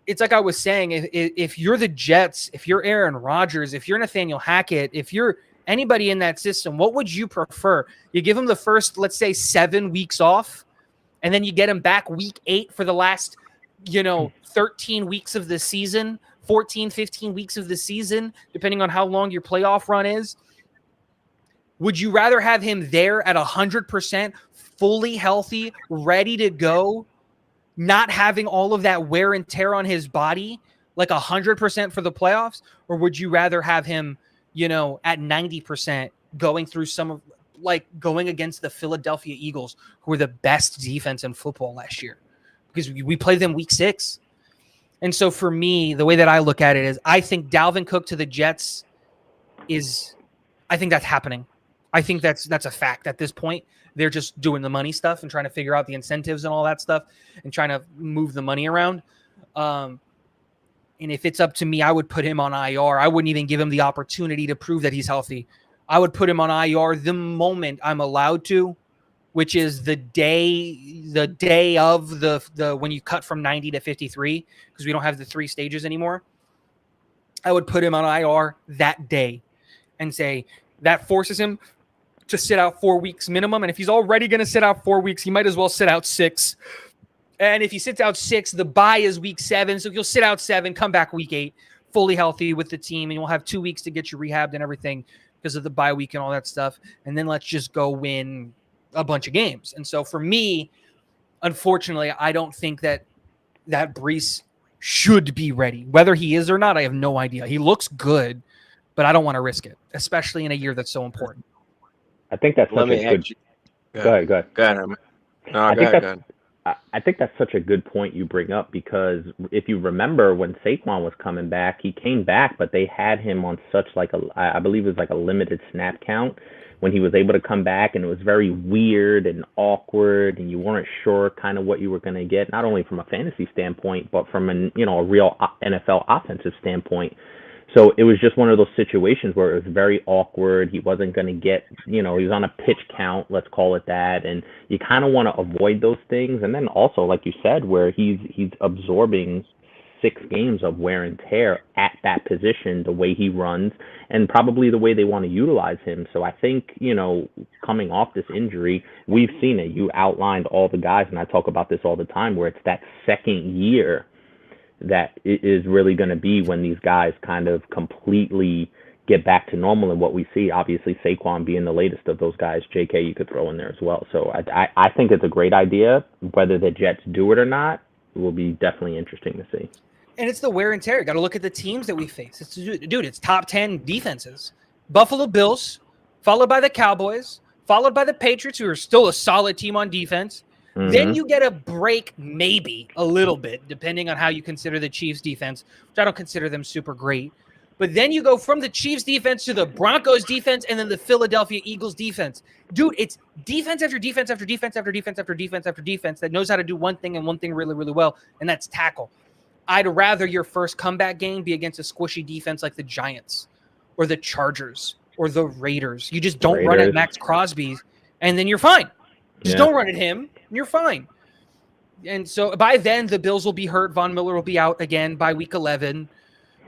it's like I was saying, if you're the Jets, if you're Aaron Rodgers, if you're Nathaniel Hackett, if you're anybody in that system, what would you prefer? You give him the first, let's say, 7 weeks off, and then you get him back week 8 for the last 13 weeks of the season, 14, 15 weeks of the season, depending on how long your playoff run is. Would you rather have him there at 100%, fully healthy, ready to go, not having all of that wear and tear on his body, like 100% for the playoffs? Or would you rather have him, at 90%, going through going against the Philadelphia Eagles, who were the best defense in football last year? Because we played them week 6. And so for me, the way that I look at it is I think Dalvin Cook to the Jets I think that's happening. I think that's a fact at this point. They're just doing the money stuff and trying to figure out the incentives and all that stuff and trying to move the money around. And if it's up to me, I would put him on IR. I wouldn't even give him the opportunity to prove that he's healthy. I would put him on IR the moment I'm allowed to, which is the day of the when you cut from 90 to 53, because we don't have the 3 stages anymore. I would put him on IR that day and say that forces him to sit out 4 weeks minimum. And if he's already going to sit out 4 weeks, he might as well sit out 6. And if he sits out 6, the bye is week 7. So he'll sit out 7, come back week 8, fully healthy with the team. And you'll have 2 weeks to get you rehabbed and everything because of the bye week and all that stuff. And then let's just go win a bunch of games. And so for me, unfortunately, I don't think that Breece should be ready. Whether he is or not, I have no idea. He looks good, but I don't want to risk it, especially in a year that's so important. I think that's such a good. Go ahead. Go ahead. I think that's such a good point you bring up, because if you remember when Saquon was coming back, he came back, but they had him on such I believe it was like a limited snap count when he was able to come back, and it was very weird and awkward, and you weren't sure kind of what you were going to get, not only from a fantasy standpoint, but from a real NFL offensive standpoint. So it was just one of those situations where it was very awkward. He wasn't going to get, he was on a pitch count, let's call it that, and you kind of want to avoid those things. And then also, like you said, where he's absorbing 6 games of wear and tear at that position, the way he runs, and probably the way they want to utilize him. So I think, coming off this injury, we've seen it. You outlined all the guys, and I talk about this all the time, where it's that second year that it is really going to be when these guys kind of completely get back to normal. And what we see, obviously, Saquon being the latest of those guys, JK you could throw in there as well. So I think it's a great idea. Whether the Jets do it or not will be definitely interesting to see. And it's the wear and tear. You got to look at the teams that we face. It's top 10 defenses. Buffalo Bills, followed by the Cowboys, followed by the Patriots, who are still a solid team on defense. Mm-hmm. Then you get a break, maybe a little bit, depending on how you consider the Chiefs defense, which I don't consider them super great. But then you go from the Chiefs defense to the Broncos defense and then the Philadelphia Eagles defense. Dude, it's defense after defense after defense after defense after defense after defense that knows how to do one thing and one thing really, really well, and that's tackle. I'd rather your first comeback game be against a squishy defense like the Giants or the Chargers or the Raiders. You just don't run at Max Crosby, and then you're fine. Just don't run at him, and you're fine. And so by then, the Bills will be hurt. Von Miller will be out again by week 11.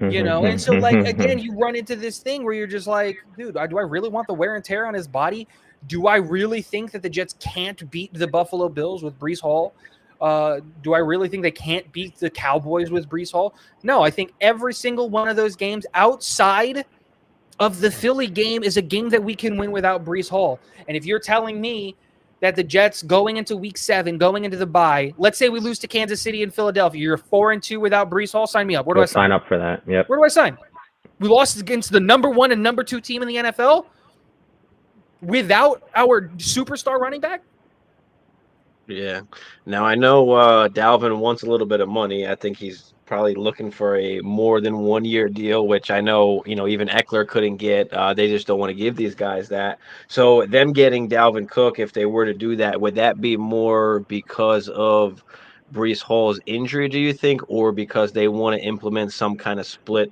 And so, again, you run into this thing where you're just like, dude, do I really want the wear and tear on his body? Do I really think that the Jets can't beat the Buffalo Bills with Breece Hall? Do I really think they can't beat the Cowboys with Breece Hall? No, I think every single one of those games outside of the Philly game is a game that we can win without Breece Hall. And if you're telling me that the Jets going into week 7, going into the bye, let's say we lose to Kansas City and Philadelphia, you're 4-2 without Breece Hall, sign me up. Where do I sign up for that? Yep. Where do I sign? We lost against the number 1 and number 2 team in the NFL without our superstar running back? Yeah. Now, I know Dalvin wants a little bit of money. I think he's probably looking for a more than 1-year deal, which I know, even Eckler couldn't get. They just don't want to give these guys that. So them getting Dalvin Cook, if they were to do that, would that be more because of Breece Hall's injury, do you think, or because they want to implement some kind of split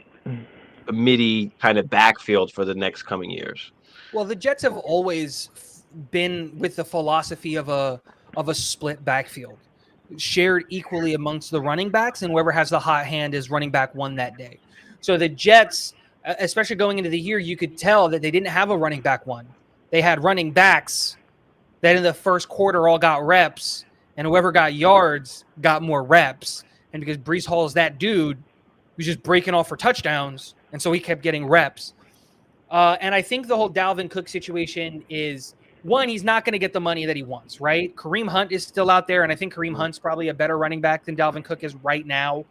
midi kind of backfield for the next coming years? Well, the Jets have always been with the philosophy of a split backfield, shared equally amongst the running backs, and whoever has the hot hand is running back 1 that day. So the Jets, especially going into the year, you could tell that they didn't have a running back 1. They had running backs that in the first quarter all got reps, and whoever got yards got more reps. And because Breece Hall is that dude, he was just breaking off for touchdowns, and so he kept getting reps. And I think the whole Dalvin Cook situation is, one, he's not going to get the money that he wants, right? Kareem Hunt is still out there, and I think Kareem Hunt's probably a better running back than Dalvin Cook is right now,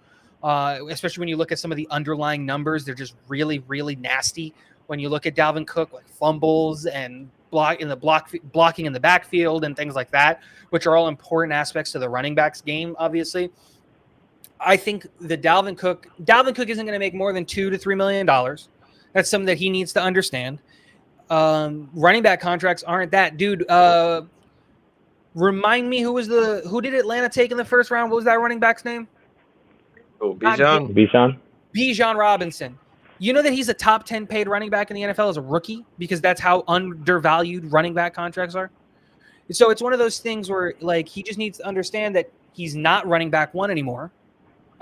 especially when you look at some of the underlying numbers. They're just really, really nasty when you look at Dalvin Cook, like fumbles and blocking in the backfield and things like that, which are all important aspects to the running backs game, obviously. I think the Dalvin Cook isn't going to make more than $2 to $3 million. That's something that he needs to understand. Running back contracts aren't that, dude. Remind me who did Atlanta take in the first round? What was that running back's name? Oh, Bijan Robinson. You know that he's a top 10 paid running back in the NFL as a rookie because that's how undervalued running back contracts are. So it's one of those things where he just needs to understand that he's not running back 1 anymore,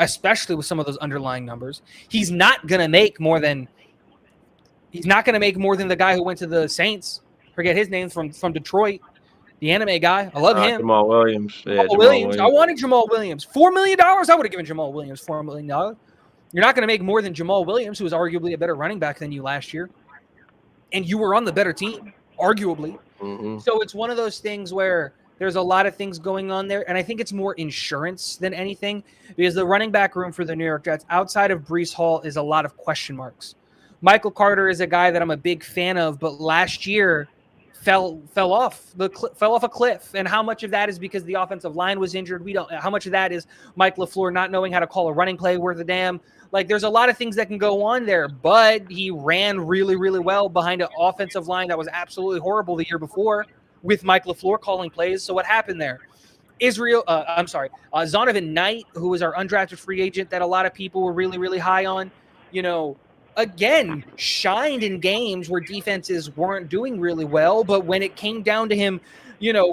especially with some of those underlying numbers. He's not going to make more than the guy who went to the Saints. Forget his name, from Detroit, the anime guy. I love him. Jamal Williams. Jamal Williams. I wanted Jamal Williams. $4 million. I would have given Jamal Williams $4 million. You're not going to make more than Jamal Williams, who was arguably a better running back than you last year. And you were on the better team, arguably. Mm-hmm. So it's one of those things where there's a lot of things going on there. And I think it's more insurance than anything because the running back room for the New York Jets outside of Breece Hall is a lot of question marks. Michael Carter is a guy that I'm a big fan of, but last year fell off a cliff. And how much of that is because the offensive line was injured? How much of that is Mike LaFleur not knowing how to call a running play worth a damn? There's a lot of things that can go on there, but he ran really, really well behind an offensive line that was absolutely horrible the year before with Mike LaFleur calling plays. So what happened there? Zonovan Knight, who was our undrafted free agent that a lot of people were really, really high on, again, shined in games where defenses weren't doing really well. But when it came down to him,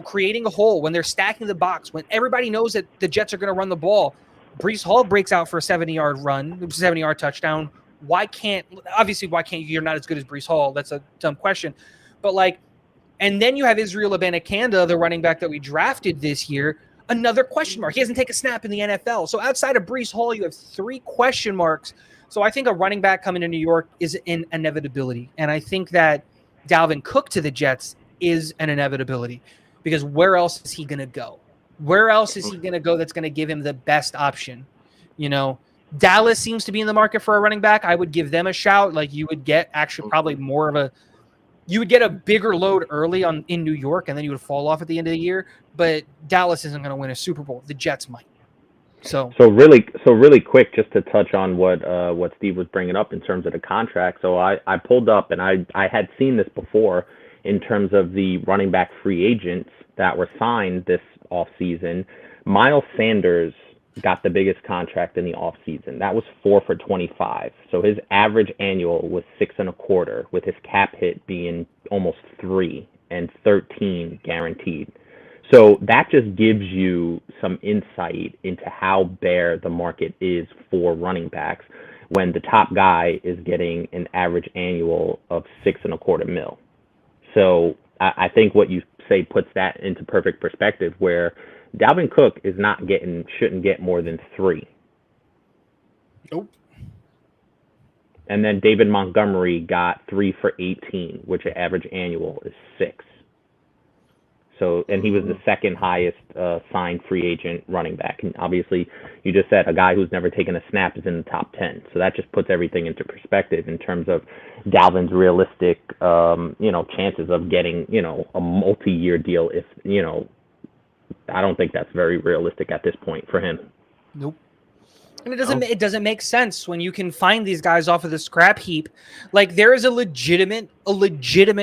creating a hole, when they're stacking the box, when everybody knows that the Jets are going to run the ball, Breece Hall breaks out for a 70-yard touchdown. Why can't you're not as good as Breece Hall? That's a dumb question. But and then you have Israel Abanikanda, the running back that we drafted this year, another question mark. He hasn't taken a snap in the NFL. So outside of Breece Hall, you have 3 question marks. So I think a running back coming to New York is an inevitability. And I think that Dalvin Cook to the Jets is an inevitability, because where else is he going to go? Where else is he going to go that's going to give him the best option? Dallas seems to be in the market for a running back. I would give them a shout. You would get actually probably you would get a bigger load early in New York, and then you would fall off at the end of the year. But Dallas isn't going to win a Super Bowl. The Jets might. So really quick, just to touch on what Steve was bringing up in terms of the contract. So I pulled up, and I had seen this before in terms of the running back free agents that were signed this offseason. Miles Sanders got the biggest contract in the offseason. That was 4 for $25. So his average annual was 6.25, with his cap hit being almost 3 and 13 guaranteed. So that just gives you some insight into how bare the market is for running backs when the top guy is getting an average annual of 6.25 mil. So I think what you say puts that into perfect perspective, where Dalvin Cook shouldn't get more than 3. Nope. And then David Montgomery got 3 for 18, which an average annual is 6. So, and he was the second highest signed free agent running back. And obviously, you just said a guy who's never taken a snap is in the top 10. So that just puts everything into perspective in terms of Dalvin's realistic, chances of getting, a multi-year deal. If, I don't think that's very realistic at this point for him. Nope. And it doesn't make sense when you can find these guys off of the scrap heap. There is a legitimate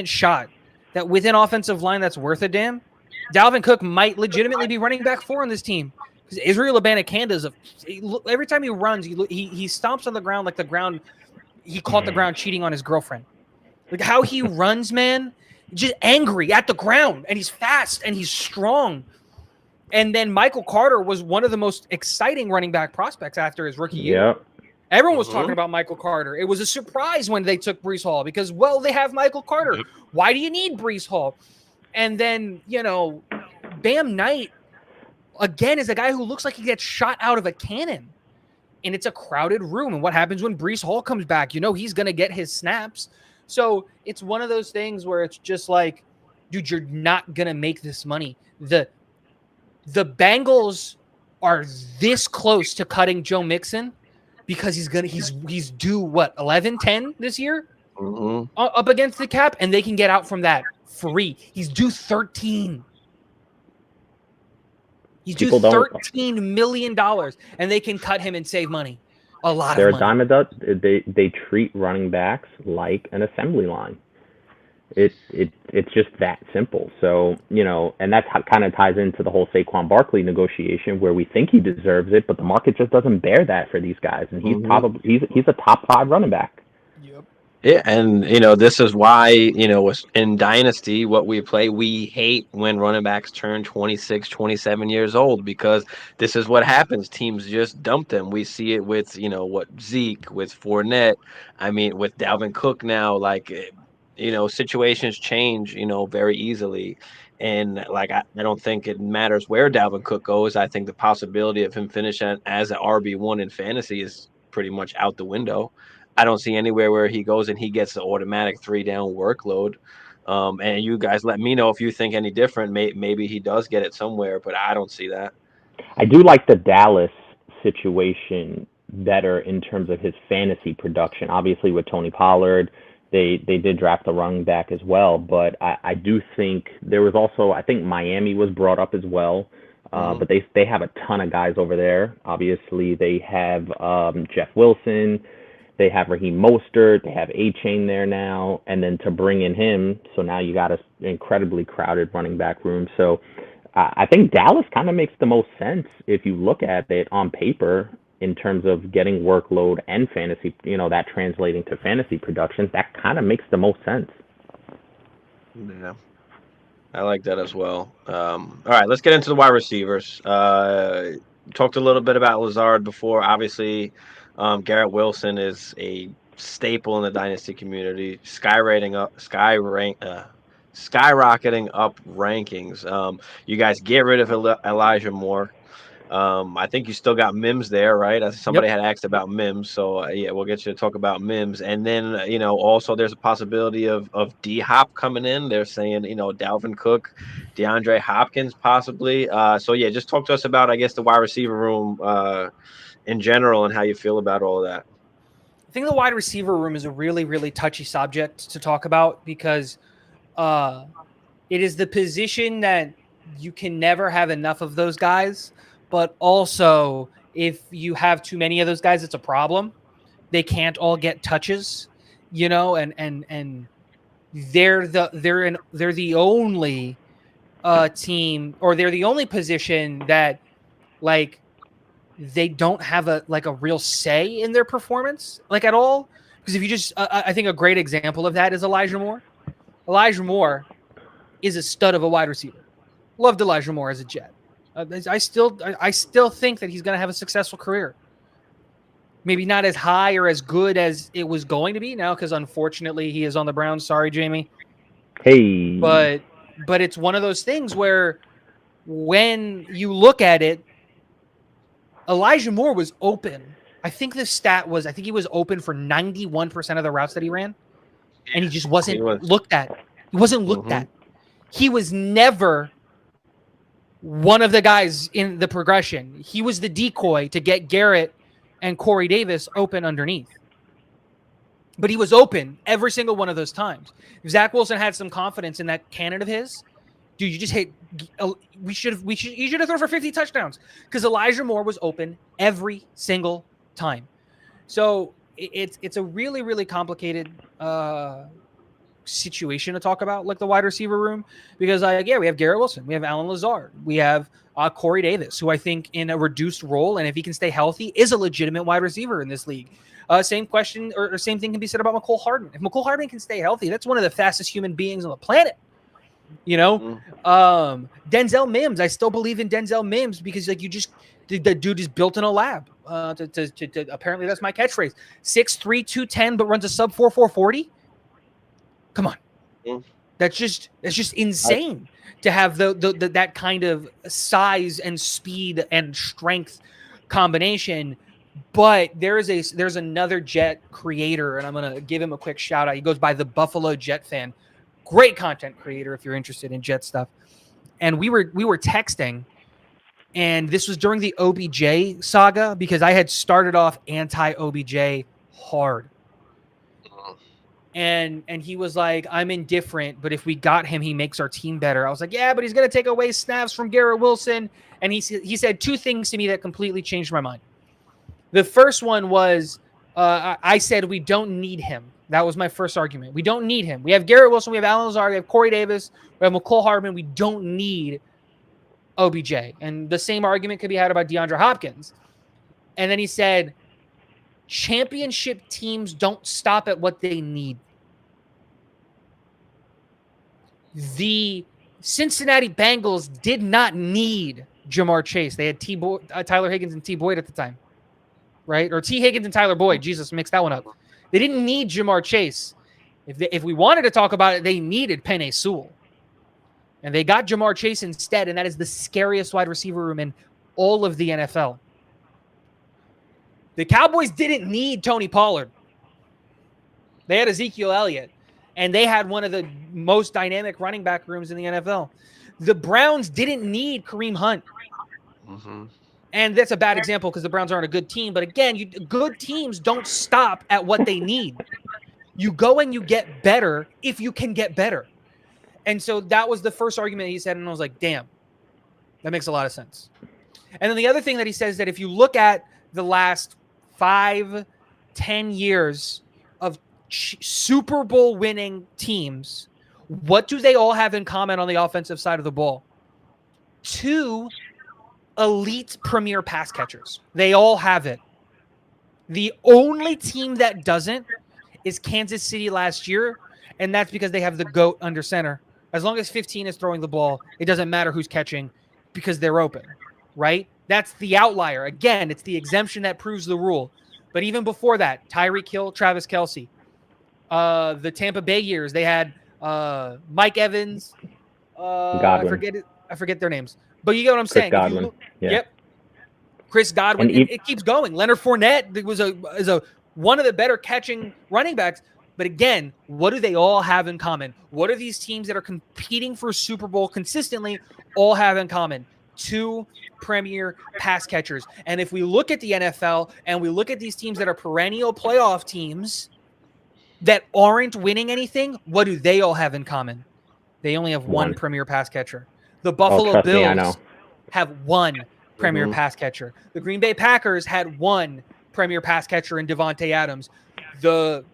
shot that with an offensive line that's worth a damn, Dalvin Cook might legitimately be running back 4 on this team. Because Israel Abanikanda every time he runs, he stomps on the ground like the ground. He caught the ground cheating on his girlfriend. How he runs, man, just angry at the ground, and he's fast and he's strong. And then Michael Carter was one of the most exciting running back prospects after his rookie year. Yeah. Everyone was talking about Michael Carter. It was a surprise when they took Breece Hall because, they have Michael Carter. Why do you need Breece Hall? And then, Bam Knight, again, is a guy who looks like he gets shot out of a cannon. And it's a crowded room. And what happens when Breece Hall comes back? He's going to get his snaps. So it's one of those things where it's just dude, you're not going to make this money. The Bengals are this close to cutting Joe Mixon because he's due 11, 10 this year up against the cap, and they can get out from that free. He's due 13. He's due $13 million, and they can cut him and save money. A lot They're of money. a dime a dozen. They treat running backs like an assembly line. It's just that simple. So, and that's how kind of ties into the whole Saquon Barkley negotiation, where we think he deserves it, but the market just doesn't bear that for these guys. And he's a top 5 running back. Yep. Yeah, and this is why in Dynasty, what we play, we hate when running backs turn 26, 27 years old, because this is what happens. Teams just dump them. We see it with Zeke, with Fournette. I mean, with Dalvin Cook now. Situations change, very easily. And I don't think it matters where Dalvin Cook goes. I think the possibility of him finishing as an RB1 in fantasy is pretty much out the window. I don't see anywhere where he goes and he gets the automatic 3-down workload. And you guys let me know if you think any different. Maybe he does get it somewhere, but I don't see that. I do like the Dallas situation better in terms of his fantasy production. Obviously, with Tony Pollard, they did draft a running back as well. But I do think there was also, I think Miami was brought up as well. But they have a ton of guys over there. Obviously, they have Jeff Wilson. They have Raheem Mostert. They have A-Chain there now. And then to bring in him, so now you got an incredibly crowded running back room. So I think Dallas kind of makes the most sense if you look at it on paper. in terms of getting workload and fantasy, that translating to fantasy production, that kind of makes the most sense. Yeah. I like that as well. All right, let's get into the wide receivers. Talked a little bit about Lazard before. Obviously, Garrett Wilson is a staple in the dynasty community, skyrocketing up rankings. You guys get rid of Elijah Moore. I think you still got Mims there, right? Somebody had asked about Mims, so yeah, we'll get you to talk about Mims, and then also there's a possibility of D Hop coming in. They're saying Dalvin Cook, DeAndre Hopkins possibly. So yeah, just talk to us about I guess the wide receiver room in general and how you feel about all of that. I think the wide receiver room is a really, really touchy subject to talk about because it is the position that you can never have enough of those guys. But also, if you have too many of those guys, it's a problem. They can't all get touches, and they're the only team, or they're the only position that like they don't have a real say in their performance at all. Because if you just, I think a great example of that is Elijah Moore. Elijah Moore is a stud of a wide receiver. Loved Elijah Moore as a Jet. I still think that he's going to have a successful career. Maybe not as high or as good as it was going to be now, because unfortunately he is on the Browns. Sorry, Jamie. Hey. But it's one of those things where when you look at it, Elijah Moore was open. I think the stat was, he was open for 91% of the routes that he ran, and he just wasn't looked at. He wasn't looked at. He was never one of the guys in the progression. He was the decoy to get Garrett and Corey Davis open underneath. But he was open every single one of those times. If Zach Wilson had some confidence in that cannon of his, dude, you just hit. You should have thrown for 50 touchdowns because Elijah Moore was open every single time. So it's a really, really complicated situation to talk about, like the wide receiver room, because we have Garrett Wilson, we have Alan Lazard, we have Corey Davis, who I think in a reduced role, and if he can stay healthy, is a legitimate wide receiver in this league. Same question or same thing can be said about McCole Hardman. If McCole Hardman can stay healthy, that's one of the fastest human beings on the planet. Denzel Mims, I still believe in Denzel Mims because the dude is built in a lab. Apparently that's my catchphrase. 6'3", 210, but runs a sub 4.40. Come on, that's just insane to have that kind of size and speed and strength combination. But there's another Jet creator, and I'm gonna give him a quick shout out. He goes by the Buffalo Jet Fan. Great content creator if you're interested in Jet stuff. And we were texting, and this was during the OBJ saga because I had started off anti-OBJ hard. And he was like, I'm indifferent, but if we got him, he makes our team better. I was like, yeah, but he's going to take away snaps from Garrett Wilson. And he said two things to me that completely changed my mind. The first one was I said we don't need him. That was my first argument. We don't need him. We have Garrett Wilson. We have Alan Lazard. We have Corey Davis. We have McCole Hardman. We don't need OBJ. And the same argument could be had about DeAndre Hopkins. And then he said, championship teams don't stop at what they need. The Cincinnati Bengals did not need Jamar Chase. They had Tyler Higgins and T. Boyd at the time, right? Or T. Higgins and Tyler Boyd. Jesus, mixed that one up. They didn't need Jamar Chase. If we wanted to talk about it, they needed Penei Sewell. And they got Jamar Chase instead, and that is the scariest wide receiver room in all of the NFL. The Cowboys didn't need Tony Pollard. They had Ezekiel Elliott, and they had one of the most dynamic running back rooms in the NFL. The Browns didn't need Kareem Hunt. Mm-hmm. And that's a bad example because the Browns aren't a good team. But again, good teams don't stop at what they need. You go and you get better if you can get better. And so that was the first argument he said, and I was like, damn, that makes a lot of sense. And then the other thing that he says that if you look at the last 5-10 years of Super Bowl winning teams, what do they all have in common on the offensive side of the ball? 2 elite premier pass catchers. They all have it. The only team that doesn't is Kansas City last year, and that's because they have the GOAT under center. As long as 15 is throwing the ball, it doesn't matter who's catching because they're open, right? That's the outlier. Again, it's the exemption that proves the rule. But even before that, Tyreek Hill, Travis Kelce. The Tampa Bay years, they had Mike Evans. Godwin. I forget their names. But you get what I'm saying. Godwin. Yep. Chris Godwin. It keeps going. Leonard Fournette is one of the better catching running backs. But again, what do they all have in common? What do these teams that are competing for Super Bowl consistently all have in common? 2 premier pass catchers. And if we look at the NFL and we look at these teams that are perennial playoff teams that aren't winning anything, what do they all have in common? They only have one premier pass catcher. The Buffalo Bills have one premier pass catcher. The Green Bay Packers had one premier pass catcher in Devontae Adams. The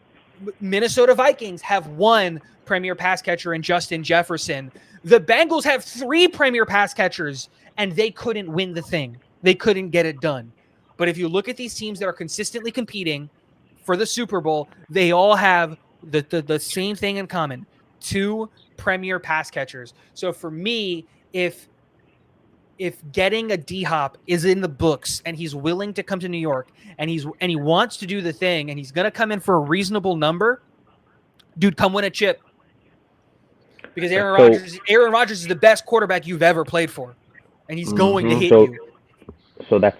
Minnesota Vikings have one premier pass catcher in Justin Jefferson. The Bengals have 3 premier pass catchers, and they couldn't win the thing. They couldn't get it done. But if you look at these teams that are consistently competing for the Super Bowl, they all have the same thing in common: 2 premier pass catchers. So for me, if getting a D-Hop is in the books and he's willing to come to New York and he wants to do the thing and he's going to come in for a reasonable number, dude, come win a chip. Because Aaron Rodgers is the best quarterback you've ever played for, and he's going to hit you. So that's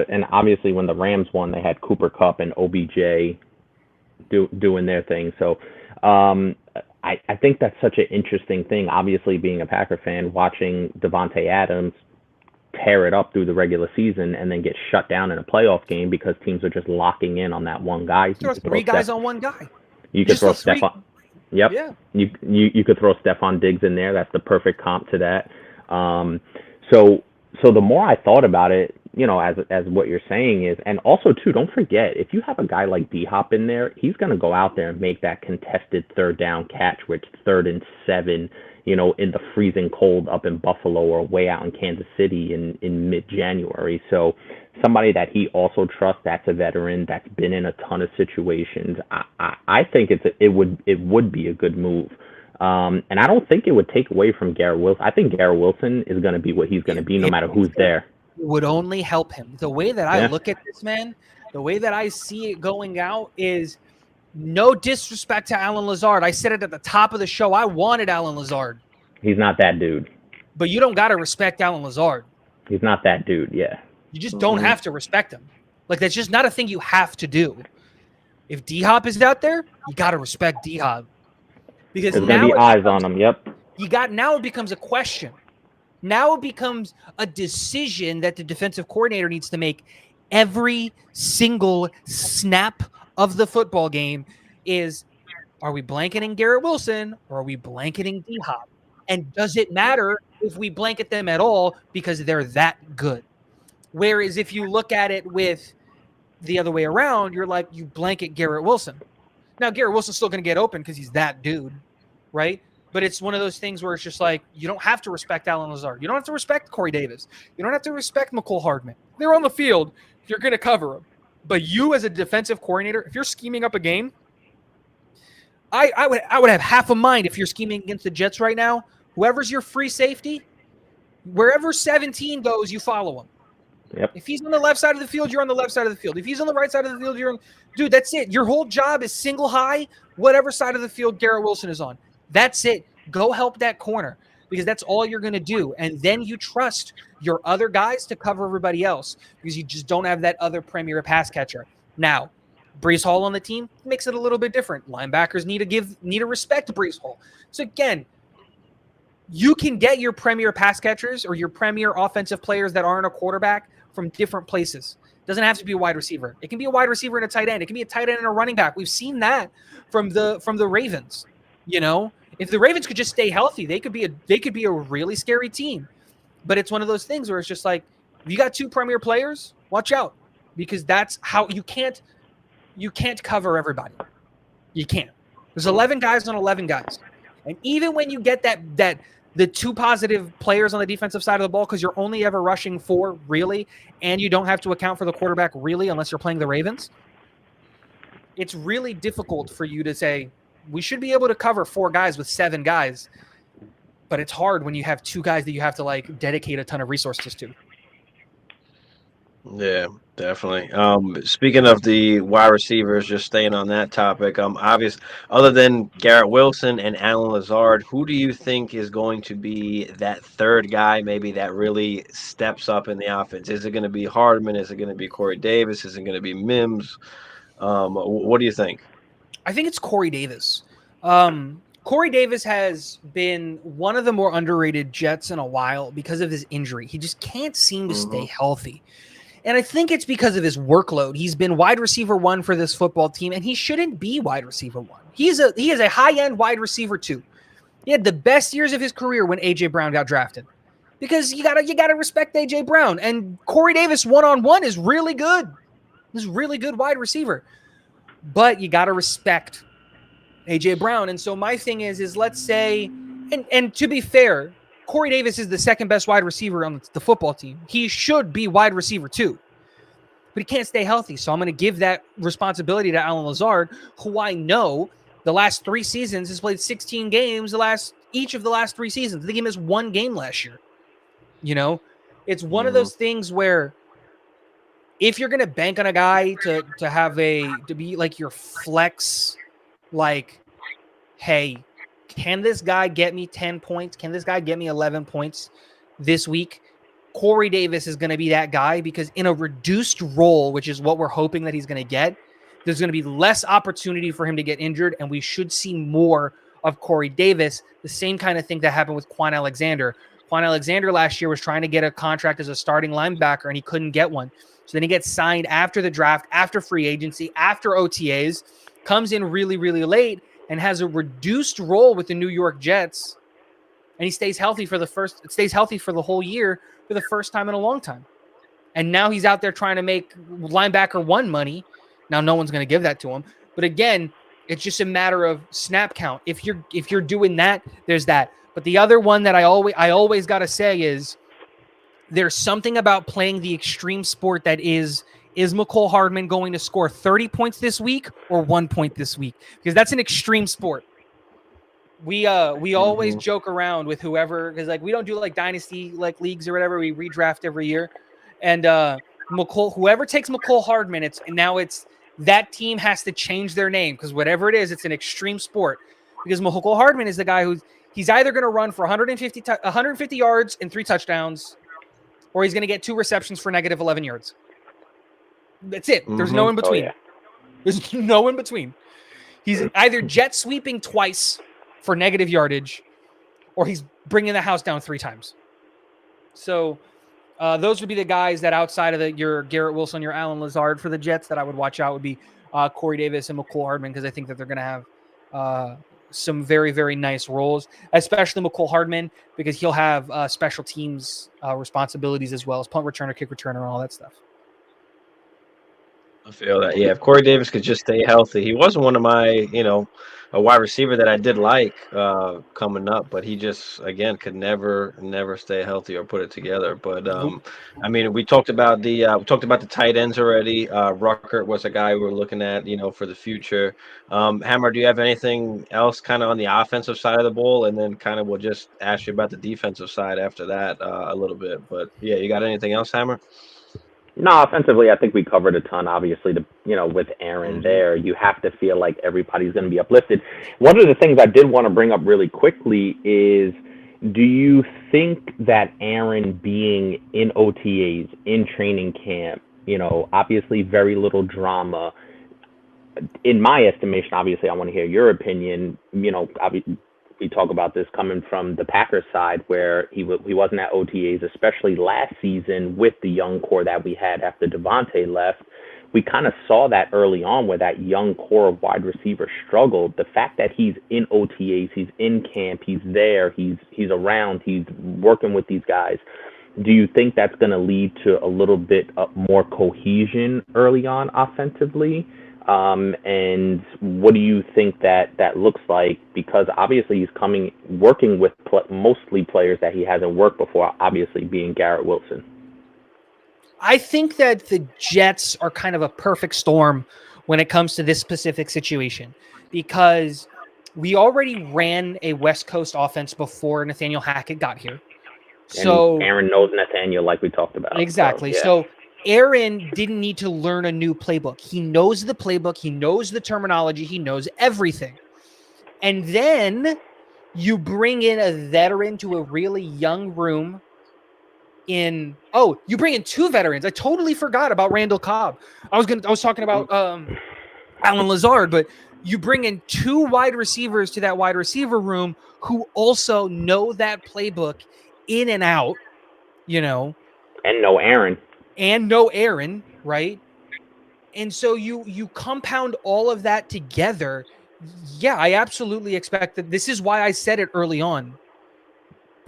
and obviously when the Rams won, they had Cooper Kupp and OBJ doing their thing. So I think that's such an interesting thing. Obviously, being a Packer fan, watching Devontae Adams tear it up through the regular season and then get shut down in a playoff game because teams are just locking in on that one guy. Throw 3 guys on one guy. You could throw Stephon. Yep. Yeah. You could throw Stephon Diggs in there. That's the perfect comp to that. So the more I thought about it, as what you're saying is, and also too, don't forget, if you have a guy like D-Hop in there, he's going to go out there and make that contested 3rd down catch, which 3rd and 7, in the freezing cold up in Buffalo or way out in Kansas City in mid-January. So somebody that he also trusts, that's a veteran, that's been in a ton of situations. I think it would be a good move. And I don't think it would take away from Garrett Wilson. I think Garrett Wilson is going to be what he's going to be no matter who's there. It would only help him. The way that I look at this, man, the way that I see it going out is no disrespect to Allen Lazard. I said it at the top of the show. I wanted Allen Lazard. He's not that dude. But you don't got to respect Allen Lazard. He's not that dude, yeah. You just don't have to respect him. Like, that's just not a thing you have to do. If D-Hop is out there, you got to respect D-Hop. Because there's going to be eyes on him, yep. Now it becomes a question. Now it becomes a decision that the defensive coordinator needs to make every single snap of the football game is, are we blanketing Garrett Wilson or are we blanketing D-Hop? And does it matter if we blanket them at all because they're that good? Whereas if you look at it with the other way around, you're like, you blanket Garrett Wilson. Now, Garrett Wilson's still going to get open because he's that dude, right? But it's one of those things where it's just like, you don't have to respect Allen Lazard. You don't have to respect Corey Davis. You don't have to respect McCole Hardman. They're on the field. You're going to cover them. But you as a defensive coordinator, if you're scheming up a game, I would have half a mind if you're scheming against the Jets right now. Whoever's your free safety, wherever 17 goes, you follow him. Yep. If he's on the left side of the field, you're on the left side of the field. If he's on the right side of the field, you're on. Dude, that's it. Your whole job is single high, whatever side of the field Garrett Wilson is on. That's it. Go help that corner because that's all you're going to do. And then you trust your other guys to cover everybody else because you just don't have that other premier pass catcher. Now, Breece Hall on the team makes it a little bit different. Linebackers need to respect Breece Hall. So again, you can get your premier pass catchers or your premier offensive players that aren't a quarterback from different places. It doesn't have to be a wide receiver. It can be a wide receiver and a tight end. It can be a tight end and a running back. We've seen that from the Ravens. If the Ravens could just stay healthy, they could be a really scary team. But it's one of those things where it's just like, if you got 2 premier players, watch out because that's how you can't cover everybody. You can't. There's 11 guys on 11 guys. And even when you get that the 2 positive players on the defensive side of the ball, because you're only ever rushing 4 really, and you don't have to account for the quarterback really unless you're playing the Ravens, it's really difficult for you to say, we should be able to cover 4 guys with 7 guys. But it's hard when you have 2 guys that you have to like dedicate a ton of resources to. Yeah, definitely. Speaking of the wide receivers, just staying on that topic, other than Garrett Wilson and Alan Lazard, who do you think is going to be that third guy, maybe that really steps up in the offense? Is it going to be Hardman? Is it going to be Corey Davis? Is it going to be Mims? What do you think? I think it's Corey Davis. Corey Davis has been one of the more underrated Jets in a while because of his injury. He just can't seem to stay healthy. And I think it's because of his workload. He's been wide receiver 1 for this football team, and he shouldn't be wide receiver 1. He is a high-end wide receiver 2. He had the best years of his career when A.J. Brown got drafted. Because you gotta respect A.J. Brown. And Corey Davis one-on-one is really good. He's a really good wide receiver. But you gotta respect A.J. Brown. And so my thing is let's say, and to be fair, Corey Davis is the second best wide receiver on the football team. He should be wide receiver 2, but he can't stay healthy. So I'm going to give that responsibility to Alan Lazard, who I know the last 3 seasons has played 16 games each of the last 3 seasons. I think he missed 1 game last year. You know, it's one of those things where if you're going to bank on a guy to be like your flex, like, hey, can this guy get me 10 points? Can this guy get me 11 points this week? Corey Davis is going to be that guy because in a reduced role, which is what we're hoping that he's going to get, there's going to be less opportunity for him to get injured, and we should see more of Corey Davis. The same kind of thing that happened with Quan Alexander. Quan Alexander last year was trying to get a contract as a starting linebacker, and he couldn't get one. So then he gets signed after the draft, after free agency, after OTAs, comes in really, really late, and has a reduced role with the New York Jets, and he stays healthy for the whole year for the first time in a long time. And now he's out there trying to make linebacker 1 money. Now no one's going to give that to him. But again, it's just a matter of snap count. If you're doing that, there's that. But the other one that I always got to say is there's something about playing the extreme sport that is McCole Hardman going to score 30 points this week or 1 point this week? Because that's an extreme sport. We always joke around with whoever, because like we don't do like dynasty like leagues or whatever. We redraft every year, and whoever takes McCole Hardman, it's that team has to change their name because whatever it is, it's an extreme sport. Because McCole Hardman is the guy he's either going to run for 150 yards and 3 touchdowns, or he's going to get 2 receptions for negative 11 yards. That's it. There's no in between. Oh, yeah. There's no in between. He's either jet sweeping twice for negative yardage, or he's bringing the house down 3 times. So those would be the guys that outside of your Garrett Wilson, your Alan Lazard for the Jets that I would watch out would be Corey Davis and McCole Hardman, because I think that they're going to have some very, very nice roles, especially McCole Hardman, because he'll have special teams responsibilities as well as punt returner, kick returner, and all that stuff. I feel that. Yeah, if Corey Davis could just stay healthy. He wasn't one of my, a wide receiver that I did like coming up, but he just, again, could never stay healthy or put it together. But I mean, we talked about the tight ends already. Ruckert was a guy we were looking at, for the future. Hammer, do you have anything else kind of on the offensive side of the ball? And then kind of we'll just ask you about the defensive side after that a little bit. But yeah, you got anything else, Hammer? No, offensively, I think we covered a ton. Obviously, with Aaron there, you have to feel like everybody's going to be uplifted. One of the things I did want to bring up really quickly is, do you think that Aaron being in OTAs, in training camp, obviously very little drama, in my estimation, obviously I want to hear your opinion, we talk about this coming from the Packers side, where he wasn't at OTAs, especially last season with the young core that we had after Devontae left. We kind of saw that early on where that young core of wide receivers struggled. The fact that he's in OTAs, he's in camp, he's there, he's around, he's working with these guys. Do you think that's going to lead to a little bit more cohesion early on offensively? And what do you think that looks like? Because obviously he's working with mostly players that he hasn't worked before, obviously being Garrett Wilson. I think that the Jets are kind of a perfect storm when it comes to this specific situation, because we already ran a West Coast offense before Nathaniel Hackett got here. So and Aaron knows Nathaniel, like we talked about. exactly. So, yeah. So Aaron didn't need to learn a new playbook. He knows the playbook. He knows the terminology. He knows everything. And then you bring in a veteran to a really young room. You bring in 2 veterans. I totally forgot about Randall Cobb. I was talking about Alan Lazard, but you bring in 2 wide receivers to that wide receiver room who also know that playbook in and out, And no Aaron. Right? And so you compound all of that together. Yeah, I absolutely expect that. This is why I said it early on.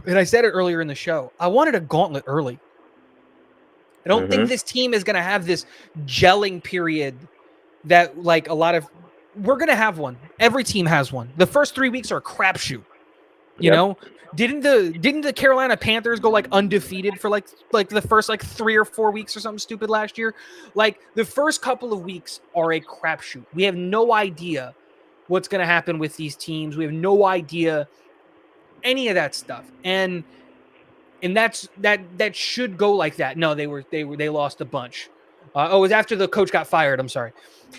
And I said it earlier in the show. I wanted a gauntlet early. I don't think this team is going to have this gelling period that we're going to have one. Every team has one. The first 3 weeks are a crapshoot. You know, didn't the Carolina Panthers go undefeated for the first 3 or 4 weeks or something stupid last year? The first couple of weeks are a crapshoot. We have no idea what's going to happen with these teams. We have no idea any of that stuff. And that should go like that. No, they lost a bunch. It was after the coach got fired. I'm sorry.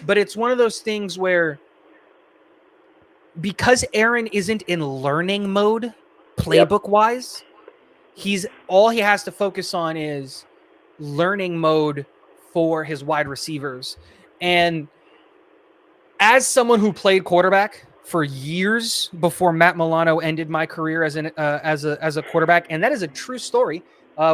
But it's one of those things where, because Aaron isn't in learning mode playbook wise, all he has to focus on is learning mode for his wide receivers. And as someone who played quarterback for years before Matt Milano ended my career as a quarterback, and that is a true story.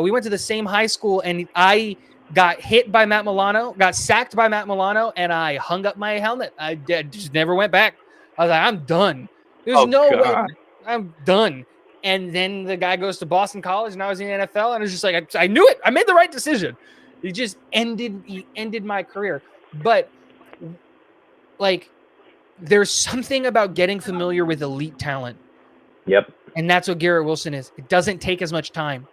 We went to the same high school, and I got hit by Matt Milano, got sacked by Matt Milano, and I hung up my helmet. I just never went back. I was like, I'm done. There's no way. I'm done. And then the guy goes to Boston College, and I was in the NFL, and I was just like, I knew it. I made the right decision. He ended my career. But there's something about getting familiar with elite talent. Yep. And that's what Garrett Wilson is. It doesn't take as much time.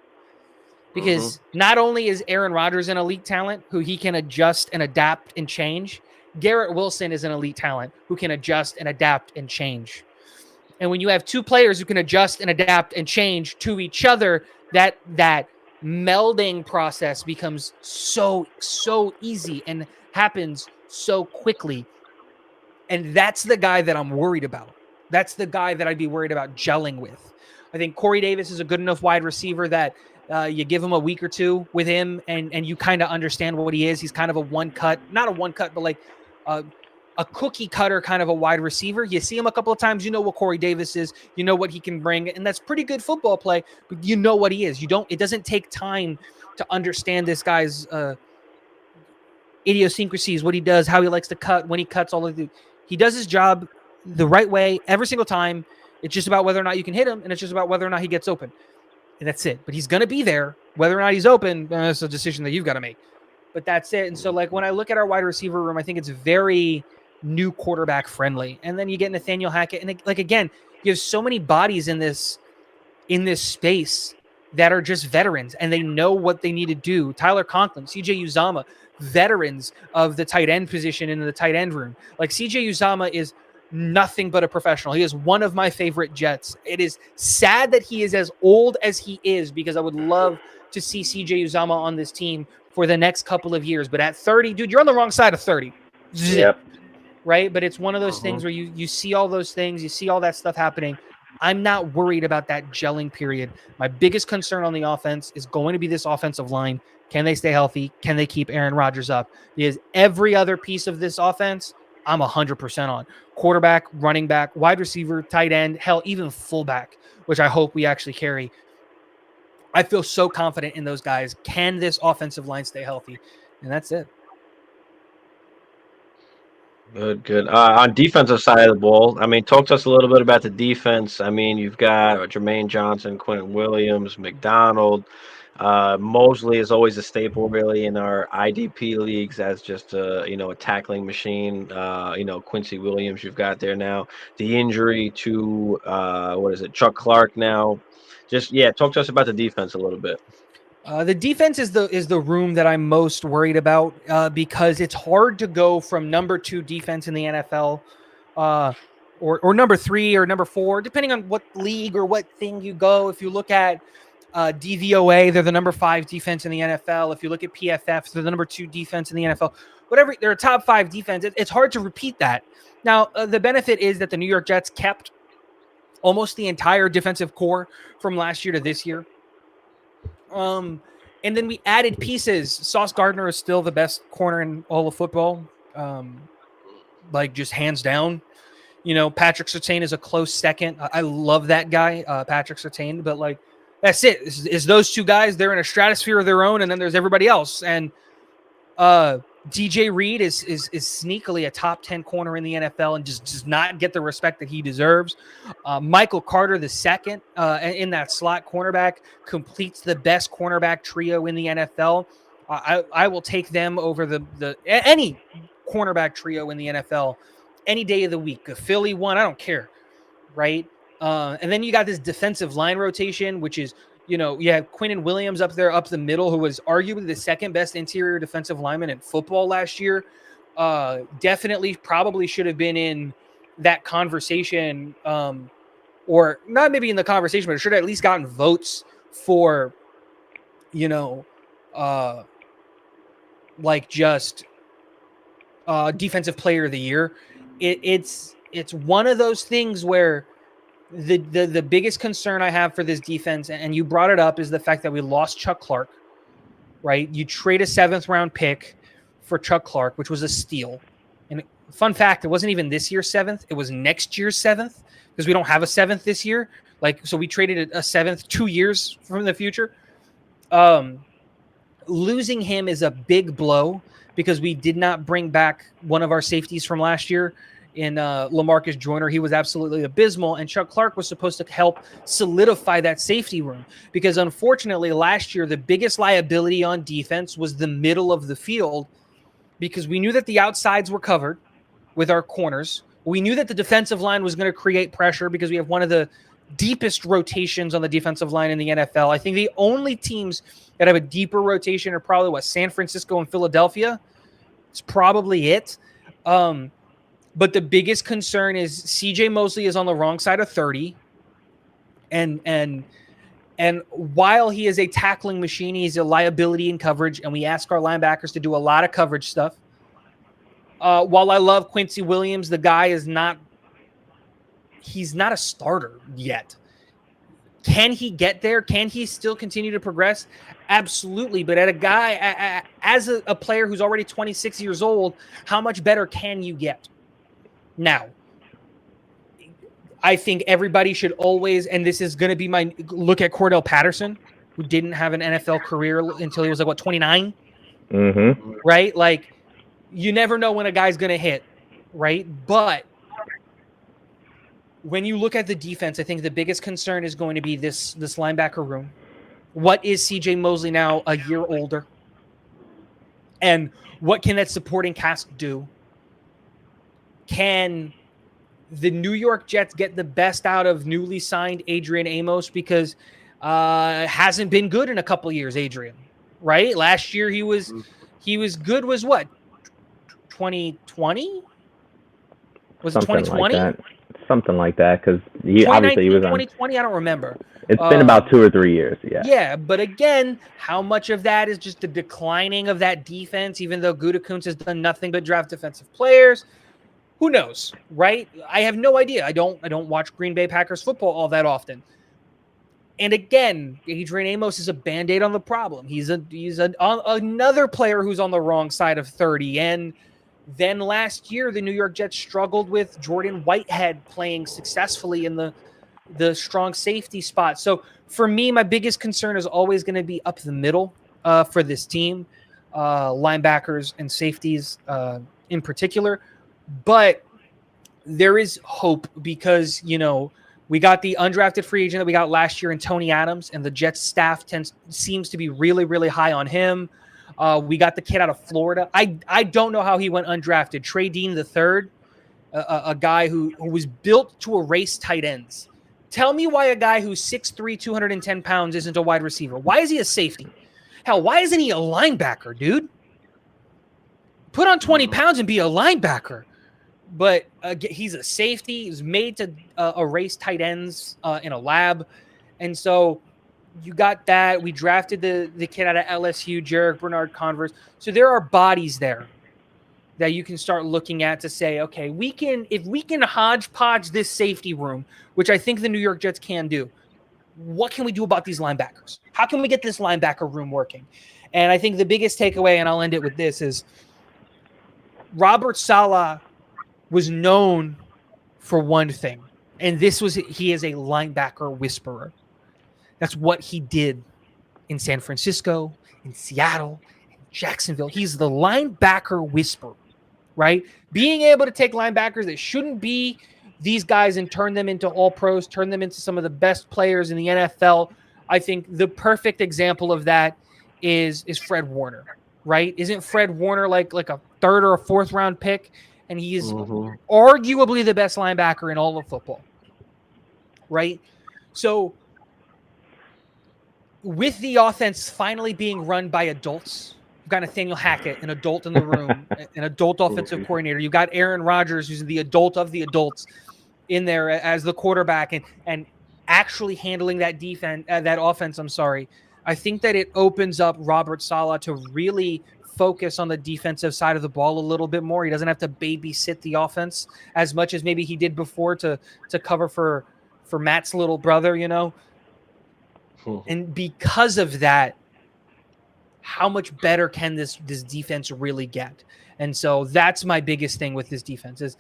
Because not only is Aaron Rodgers an elite talent who he can adjust and adapt and change, Garrett Wilson is an elite talent who can adjust and adapt and change. And when you have 2 players who can adjust and adapt and change to each other, that melding process becomes so easy and happens so quickly. And that's the guy that I'm worried about. That's the guy that I'd be worried about gelling with. I think Corey Davis is a good enough wide receiver that you give him a week or 2 with him, and you kind of understand what he is. He's kind of not a one cut, but a cookie cutter kind of a wide receiver. You see him a couple of times, you know what Corey Davis is, you know what he can bring, and that's pretty good football play, but you know what he is. It doesn't take time to understand this guy's idiosyncrasies, what he does, how he likes to cut, when he cuts, he does his job the right way every single time. It's just about whether or not you can hit him, and it's just about whether or not he gets open. And that's it. But he's going to be there. Whether or not he's open, that's a decision that you've got to make. But that's it. And so, when I look at our wide receiver room, I think it's very new quarterback friendly. And then you get Nathaniel Hackett. And, again, you have so many bodies in this space that are just veterans, and they know what they need to do. Tyler Conklin, CJ Uzama, veterans of the tight end position in the tight end room. CJ Uzama is nothing but a professional. He is one of my favorite Jets. It is sad that he is as old as he is, because I would love to see CJ Uzama on this team for the next couple of years. But at 30, dude, you're on the wrong side of 30. Yep. Right? But it's one of those things where you see all those things, you see all that stuff happening. I'm not worried about that gelling period. My biggest concern on the offense is going to be this offensive line. Can they stay healthy? Can they keep Aaron Rodgers up? Because every other piece of this offense, I'm 100% on. Quarterback, running back, wide receiver, tight end, hell, even fullback, which I hope we actually carry. I feel so confident in those guys. Can this offensive line stay healthy? And that's it. Good. On defensive side of the ball, talk to us a little bit about the defense. You've got Jermaine Johnson, Quentin Williams, McDonald. Mosley is always a staple, really, in our IDP leagues as just a tackling machine. Quincy Williams, you've got there now. The injury to Chuck Clark now. Talk to us about the defense a little bit. The defense is the room that I'm most worried about because it's hard to go from number 2 defense in the NFL, or number 3 or number 4, depending on what league or what thing you go. If you look at DVOA, they're the number 5 defense in the NFL. If you look at PFF, they're the number 2 defense in the NFL. Whatever, they're a top 5 defense. It's hard to repeat that. Now, the benefit is that the New York Jets kept almost the entire defensive core from last year to this year. And then we added pieces. Sauce Gardner is still the best corner in all of football, like just hands down. You know, Patrick Surtain is a close second. I love that guy, Patrick Surtain, but like that's it. Is those two guys? They're in a stratosphere of their own, and then there's everybody else. And DJ Reed is sneakily a top 10 corner in the NFL and just does not get the respect that he deserves. Michael Carter, the second in that slot cornerback, completes the best cornerback trio in the NFL. I will take them over the any cornerback trio in the NFL any day of the week. A Philly one, I don't care, right? And then you got this defensive line rotation, which is, you know, you have Quinnen Williams up there, up the middle, who was arguably the second best interior defensive lineman in football last year. Definitely probably should have been in that conversation, or not maybe in the conversation, but should have at least gotten votes for, you know, like just defensive player of the year. It's one of those things where the biggest concern I have for this defense, and you brought it up, is the fact that we lost Chuck Clark, right? You trade a 7th round pick for Chuck Clark, which was a steal. And fun fact, it wasn't even this year's 7th. It was next year's 7th, because we don't have a 7th this year. Like, so we traded a 7th 2 years from the future. Losing him is a big blow because we did not bring back one of our safeties from last year in LaMarcus Joyner. He was absolutely abysmal, and Chuck Clark was supposed to help solidify that safety room because, unfortunately, last year the biggest liability on defense was the middle of the field because we knew that the outsides were covered with our corners. We knew that the defensive line was going to create pressure because we have one of the deepest rotations on the defensive line in the NFL. I think the only teams that have a deeper rotation are probably San Francisco and Philadelphia. It's probably it. But the biggest concern is CJ Mosley is on the wrong side of 30. And while he is a tackling machine, he's a liability in coverage, and we ask our linebackers to do a lot of coverage stuff. While I love Quincy Williams, the guy is he's not a starter yet. Can he get there? Can he still continue to progress? Absolutely. But at a guy, as a player who's already 26 years old, how much better can you get? Now, I think everybody should always, and this is going to be my look at Cordell Patterson, who didn't have an NFL career until he was 29? Mm-hmm. Right? Like, you never know when a guy's going to hit, right? But when you look at the defense, I think the biggest concern is going to be this linebacker room. What is CJ Mosley now a year older? And what can that supporting cast do? Can the New York Jets get the best out of newly signed Adrian Amos? Because hasn't been good in a couple of years, Adrian, right? Last year he was good, was what? 2020? Was it 2020? Something like that, because he obviously was on 2020. I don't remember. It's been about 2 or 3 years. Yeah, but again, how much of that is just the declining of that defense? Even though Gutekunst has done nothing but draft defensive players, who knows, right? I have no idea. I don't watch Green Bay Packers football all that often. And again, Adrian Amos is a Band-Aid on the problem. He's another player who's on the wrong side of 30. And then last year, the New York Jets struggled with Jordan Whitehead playing successfully in the strong safety spot. So for me, my biggest concern is always going to be up the middle for this team, linebackers and safeties in particular. But there is hope because, you know, we got the undrafted free agent that we got last year in Tony Adams, and the Jets staff seems to be really, really high on him. We got the kid out of Florida. I don't know how he went undrafted. Trey Dean III, a guy who was built to erase tight ends. Tell me why a guy who's 6'3", 210 pounds isn't a wide receiver. Why is he a safety? Hell, why isn't he a linebacker, dude? Put on 20 pounds and be a linebacker. But he's a safety. He's made to erase tight ends in a lab. And so you got that. We drafted the kid out of LSU, Jarek Bernard Converse. So there are bodies there that you can start looking at to say, okay, if we can hodgepodge this safety room, which I think the New York Jets can do, what can we do about these linebackers? How can we get this linebacker room working? And I think the biggest takeaway, and I'll end it with this, is Robert Saleh was known for one thing, and he is a linebacker whisperer. That's what he did in San Francisco, in Seattle, in Jacksonville. He's the linebacker whisperer, right? Being able to take linebackers that shouldn't be these guys and turn them into all pros, turn them into some of the best players in the NFL. I think the perfect example of that is Fred Warner, right? Isn't Fred Warner like a third or a fourth round pick? And he is arguably the best linebacker in all of football, right? So with the offense finally being run by adults, you've got Nathaniel Hackett, an adult in the room, an adult offensive coordinator. You've got Aaron Rodgers, who's the adult of the adults in there as the quarterback and actually handling that offense. I think that it opens up Robert Saleh to really focus on the defensive side of the ball a little bit more. He doesn't have to babysit the offense as much as maybe he did before to cover for Matt's little brother, you know. And because of that, how much better can this defense really get? And so that's my biggest thing with this defense is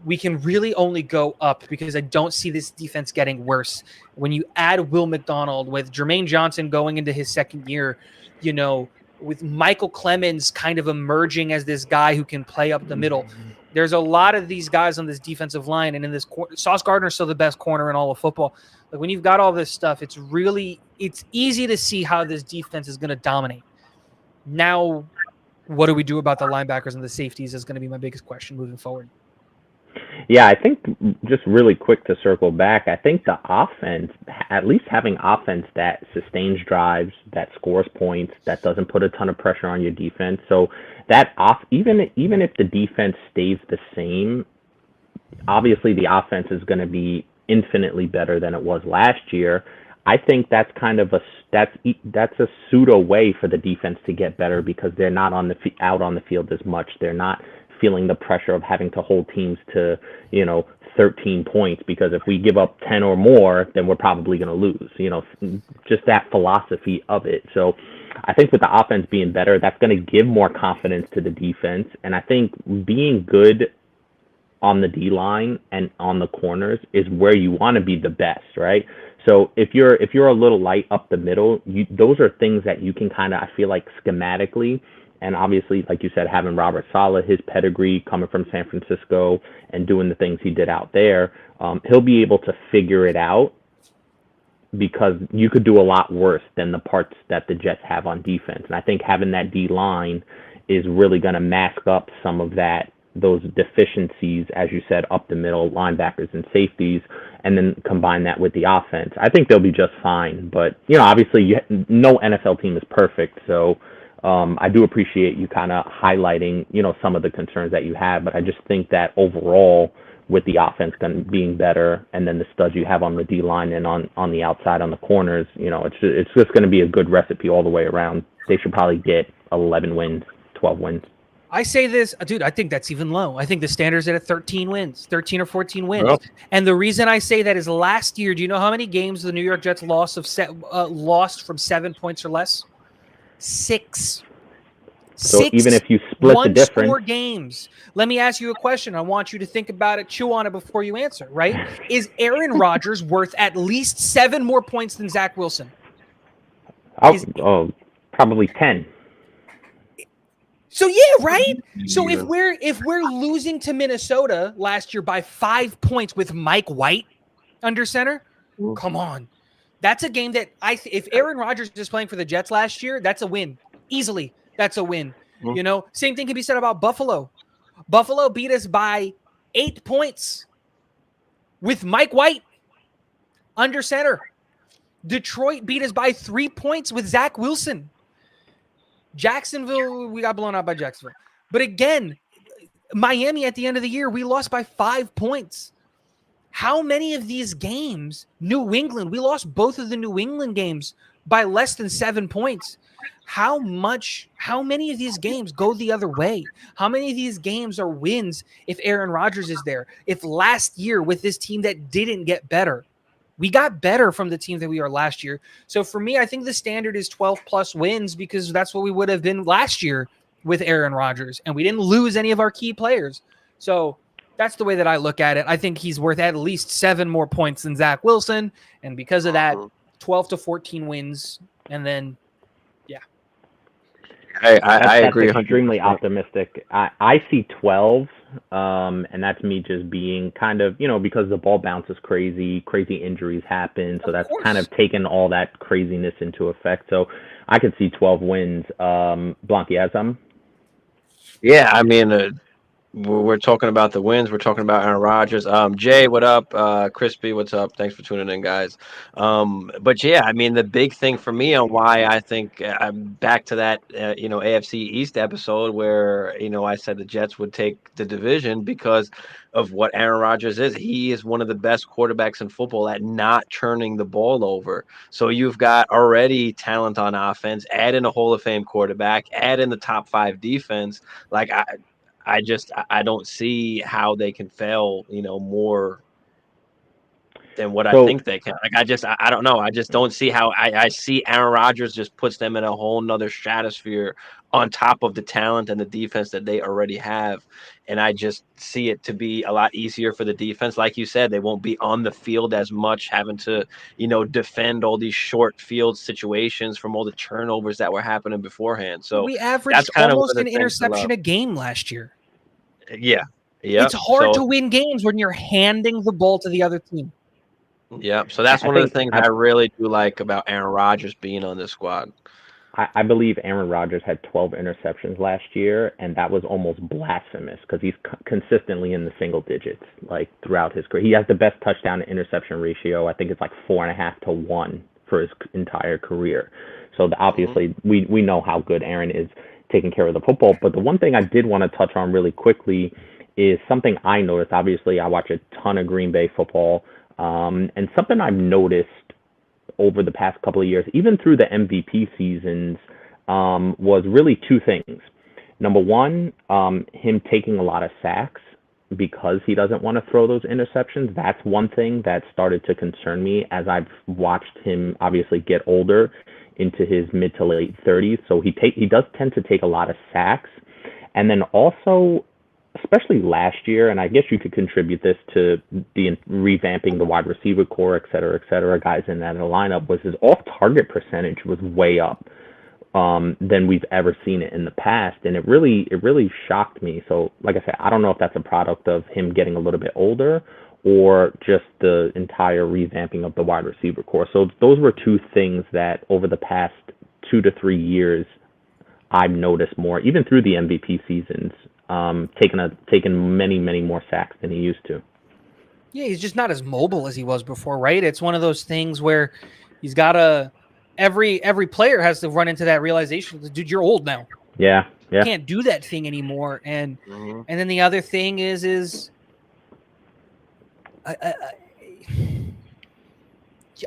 we can really only go up because I don't see this defense getting worse. When you add Will McDonald with Jermaine Johnson going into his second year, you know, with Michael Clemens kind of emerging as this guy who can play up the middle. There's a lot of these guys on this defensive line, and in this Sauce Gardner's still the best corner in all of football. Like when you've got all this stuff, it's easy to see how this defense is going to dominate. Now, what do we do about the linebackers and the safeties is going to be my biggest question moving forward. Yeah, I think just really quick to circle back, I think the offense, at least having offense that sustains drives, that scores points, that doesn't put a ton of pressure on your defense. So that even if the defense stays the same, obviously the offense is going to be infinitely better than it was last year. I think that's kind of that's a pseudo way for the defense to get better because they're not out on the field as much. They're not feeling the pressure of having to hold teams to, 13 points, because if we give up 10 or more, then we're probably going to lose, just that philosophy of it. So I think with the offense being better, that's going to give more confidence to the defense. And I think being good on the D line and on the corners is where you want to be the best, right? So if you're a little light up the middle, those are things that you can kind of, I feel like schematically. And obviously, like you said, having Robert Saleh, his pedigree coming from San Francisco and doing the things he did out there, he'll be able to figure it out because you could do a lot worse than the parts that the Jets have on defense. And I think having that D-line is really going to mask up some of those deficiencies, as you said, up the middle, linebackers and safeties, and then combine that with the offense. I think they'll be just fine. But, obviously, no NFL team is perfect, so I do appreciate you kind of highlighting, some of the concerns that you have, but I just think that overall, with the offense being better, and then the studs you have on the D line and on the outside on the corners, it's just going to be a good recipe all the way around. They should probably get 11 wins, 12 wins. I say this, dude, I think that's even low. I think the standard's at 13 wins, 13 or 14 wins. Well, and the reason I say that is last year, do you know how many games the New York Jets lost from 7 points or less? 6. So even if you split the difference, 4 games. Let me ask you a question. I want you to think about it, chew on it before you answer, right? Is Aaron Rodgers worth at least 7 more points than Zach Wilson? Probably 10. So yeah, right? So if we're losing to Minnesota last year by 5 points with Mike White under center, come on. That's a game that if Aaron Rodgers is playing for the Jets last year, that's a win. Easily. That's a win. Same thing can be said about Buffalo. Buffalo beat us by 8 points with Mike White under center. Detroit beat us by 3 points with Zach Wilson Jacksonville, we got blown out by Jacksonville. But again, Miami at the end of the year, we lost by 5 points. How many of these games, New England, we lost both of the New England games by less than 7 points. How many of these games go the other way? How many of these games are wins if Aaron Rodgers is there? If last year with this team that didn't get better, we got better from the team that we are last year. So for me, I think the standard is 12 plus wins because that's what we would have been last year with Aaron Rodgers, and we didn't lose any of our key players. So that's the way that I look at it. I think he's worth at least 7 more points than Zach Wilson, and because of that, 12 to 14 wins, and then, yeah. I agree. That's extremely optimistic. I see 12, and that's me just being kind of, because the ball bounces crazy injuries happen, so that's kind of taken all that craziness into effect. So I could see 12 wins. Blanc, you have some? Yeah, I mean, we're talking about the wins. We're talking about Aaron Rodgers. Jay, what up? Crispy, what's up? Thanks for tuning in, guys. But yeah, I mean, the big thing for me on why I think I'm back to that, AFC East episode where, I said the Jets would take the division because of what Aaron Rodgers is. He is one of the best quarterbacks in football at not turning the ball over. So you've got already talent on offense, add in a Hall of Fame quarterback, add in the top 5 defense. Like, I don't see how they can fail, more than what I think they can. Like, I don't know. I just don't see how I see Aaron Rodgers just puts them in a whole nother stratosphere on top of the talent and the defense that they already have. And I just see it to be a lot easier for the defense. Like you said, they won't be on the field as much, having to, defend all these short field situations from all the turnovers that were happening beforehand. So we averaged almost an interception a game last year. Yeah. It's hard to win games when you're handing the ball to the other team. Yeah. So that's one of the things I really do like about Aaron Rodgers being on this squad. I believe Aaron Rodgers had 12 interceptions last year, and that was almost blasphemous because he's consistently in the single digits, like, throughout his career. He has the best touchdown to interception ratio. I think it's like 4.5 to 1 for his entire career. So obviously we know how good Aaron is taking care of the football. But the one thing I did want to touch on really quickly is something I noticed. Obviously, I watch a ton of Green Bay football, and something I've noticed over the past couple of years, even through the MVP seasons, was really 2 things. Number one, him taking a lot of sacks because he doesn't want to throw those interceptions. That's one thing that started to concern me as I've watched him obviously get older into his mid to late 30s. So he does tend to take a lot of sacks. And then also, especially last year, and I guess you could contribute this to the revamping the wide receiver core, et cetera, guys in that lineup, was his off-target percentage was way up than we've ever seen it in the past. And it really shocked me. So like I said, I don't know if that's a product of him getting a little bit older or just the entire revamping of the wide receiver core. So those were 2 things that over the past 2 to 3 years I've noticed more, even through the MVP seasons, taking many more sacks than he used to. Yeah, he's just not as mobile as he was before, right? It's one of those things where he's got to every player has to run into that realization, dude, you're old now. Yeah. You can't do that thing anymore. And and then the other thing is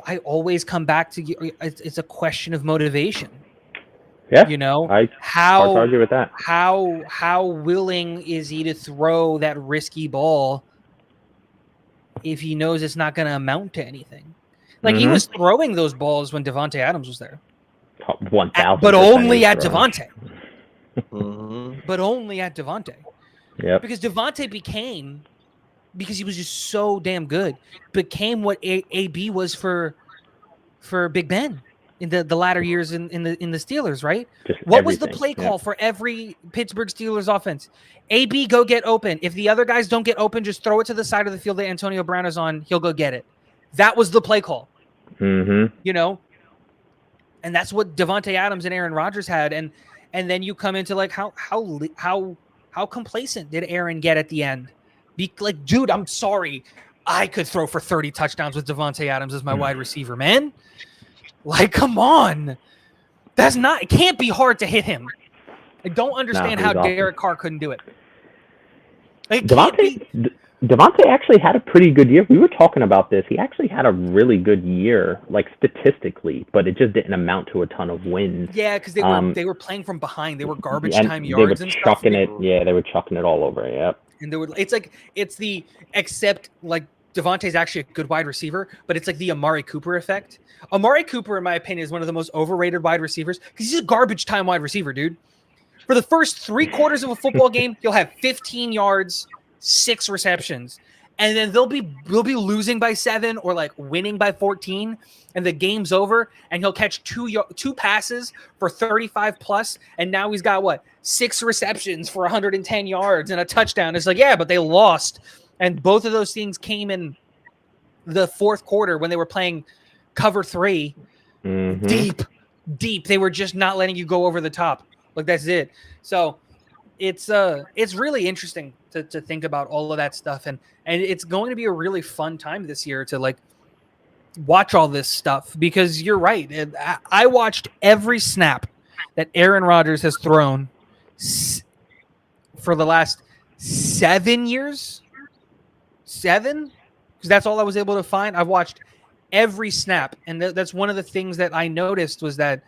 I always come back to it's a question of motivation. Yeah, hard to argue with that. How willing is he to throw that risky ball if he knows it's not going to amount to anything? Like, he was throwing those balls when Devontae Adams was there. 1,000%. But only at Devontae. But only at Devontae. Yeah. Because Devontae because he was just so damn good, became what AB was for Big Ben in the latter years in the Steelers, right? What was the play call for every Pittsburgh Steelers offense? AB, go get open. If the other guys don't get open, just throw it to the side of the field that Antonio Brown is on. He'll go get it. That was the play call. And that's what Devontae Adams and Aaron Rodgers had. And then you come into like how complacent did Aaron get at the end? Be like, dude, I'm sorry. I could throw for 30 touchdowns with Devontae Adams as my wide receiver, man. Like, come on. It can't be hard to hit him. I don't understand how Derek Carr couldn't do it. Like, Devontae actually had a pretty good year. We were talking about this. He actually had a really good year, like statistically, but it just didn't amount to a ton of wins. Yeah, because they were playing from behind. They were garbage time yards and stuff. They were chucking it all over. Yep. And except like Devontae's actually a good wide receiver, but it's like the Amari Cooper effect. Amari Cooper, in my opinion, is one of the most overrated wide receivers because he's a garbage time wide receiver, dude. For the first 3 quarters of a football game, he'll have 15 yards, 6 receptions, and then they'll be losing by 7 or like winning by 14, and the game's over, and he'll catch two passes for 35 plus, and now he's got 6 receptions for 110 yards and a touchdown. It's like, yeah, but they lost, and both of those things came in the fourth quarter when they were playing cover 3, deep. They were just not letting you go over the top. Like, that's it. So it's really interesting to think about all of that stuff, and it's going to be a really fun time this year to like watch all this stuff, because you're right. I watched every snap that Aaron Rodgers has thrown for the last 7 years. 7? Because that's all I was able to find. I've watched every snap, and that's one of the things that I noticed was that,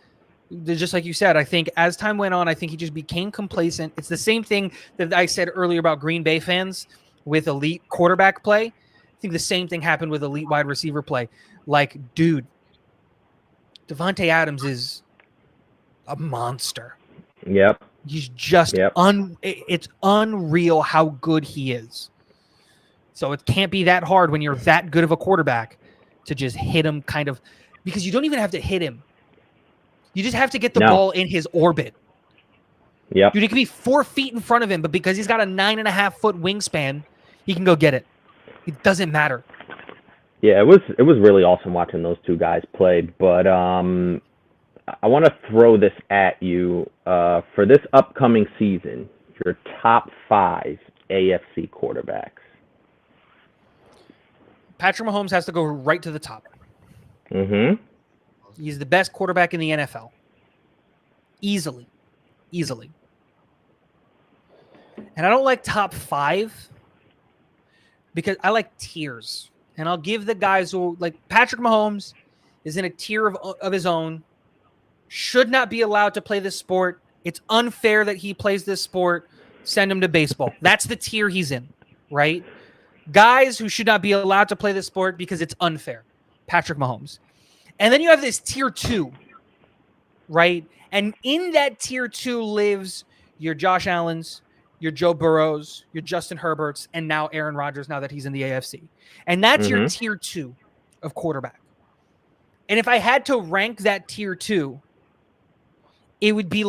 just like you said, I think as time went on, I think he just became complacent. It's the same thing that I said earlier about Green Bay fans with elite quarterback play. I think the same thing happened with elite wide receiver play. Like, dude, Davante Adams is a monster. Yep. He's just it's unreal how good he is. So it can't be that hard when you're that good of a quarterback to just hit him kind of, because you don't even have to hit him. You just have to get the ball in his orbit. Yep. Dude, he could be 4 feet in front of him, but because he's got a 9.5-foot wingspan, he can go get it. It doesn't matter. Yeah, it was really awesome watching those two guys play. But I want to throw this at you for this upcoming season. Your top 5 AFC quarterbacks. Patrick Mahomes has to go right to the top. Mm-hmm. He's the best quarterback in the NFL. Easily. And I don't like top 5 because I like tiers. And I'll give the guys who, like Patrick Mahomes, is in a tier of his own, should not be allowed to play this sport. It's unfair that he plays this sport. Send him to baseball. That's the tier he's in, right? Guys who should not be allowed to play this sport because it's unfair. Patrick Mahomes. And then you have this tier 2, right? And in that tier 2 lives your Josh Allens, your Joe Burrows, your Justin Herberts, and now Aaron Rodgers, now that he's in the AFC. And that's your tier 2 of quarterback. And if I had to rank that tier 2, it would be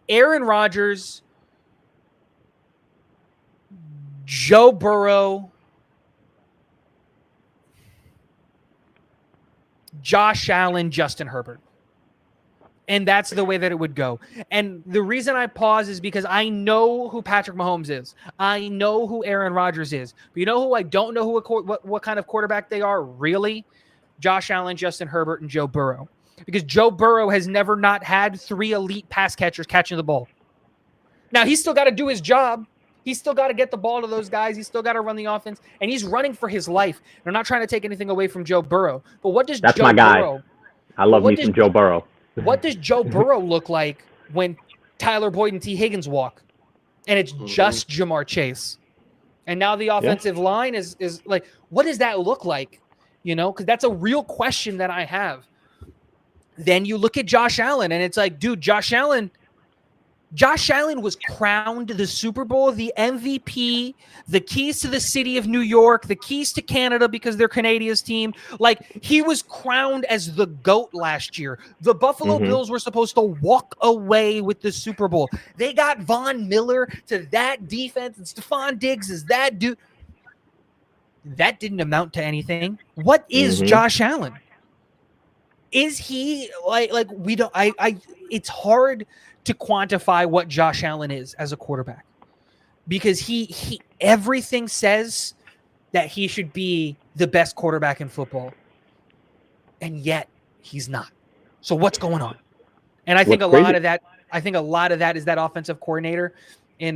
Aaron Rodgers, Joe Burrow, Josh Allen, Justin Herbert. And that's the way that it would go. And the reason I pause is because I know who Patrick Mahomes is. I know who Aaron Rodgers is. But you know who I don't know what kind of quarterback they are, really? Josh Allen, Justin Herbert, and Joe Burrow. Because Joe Burrow has never not had 3 elite pass catchers catching the ball. Now, he's still got to do his job. He's still got to get the ball to those guys. He's still got to run the offense. And he's running for his life. And I'm not trying to take anything away from Joe Burrow. But what does That's Joe my guy. Burrow... I love me some Joe Burrow. What does Joe Burrow look like when Tyler Boyd and T. Higgins walk? And it's just Jamar Chase. And now the offensive line is like, what does that look like? You know, because that's a real question that I have. Then you look at Josh Allen, and it's like, dude, Josh Allen was crowned the Super Bowl, the MVP, the keys to the city of New York, the keys to Canada because they're Canadia's team. Like, he was crowned as the GOAT last year. The Buffalo Bills were supposed to walk away with the Super Bowl. They got Von Miller to that defense, and Stephon Diggs is that dude. That didn't amount to anything. What is Josh Allen? Is he like we don't it's hard to quantify what Josh Allen is as a quarterback, because he everything says that he should be the best quarterback in football, and yet he's not. So what's going on? And I think a lot of that I think a lot of that is that offensive coordinator in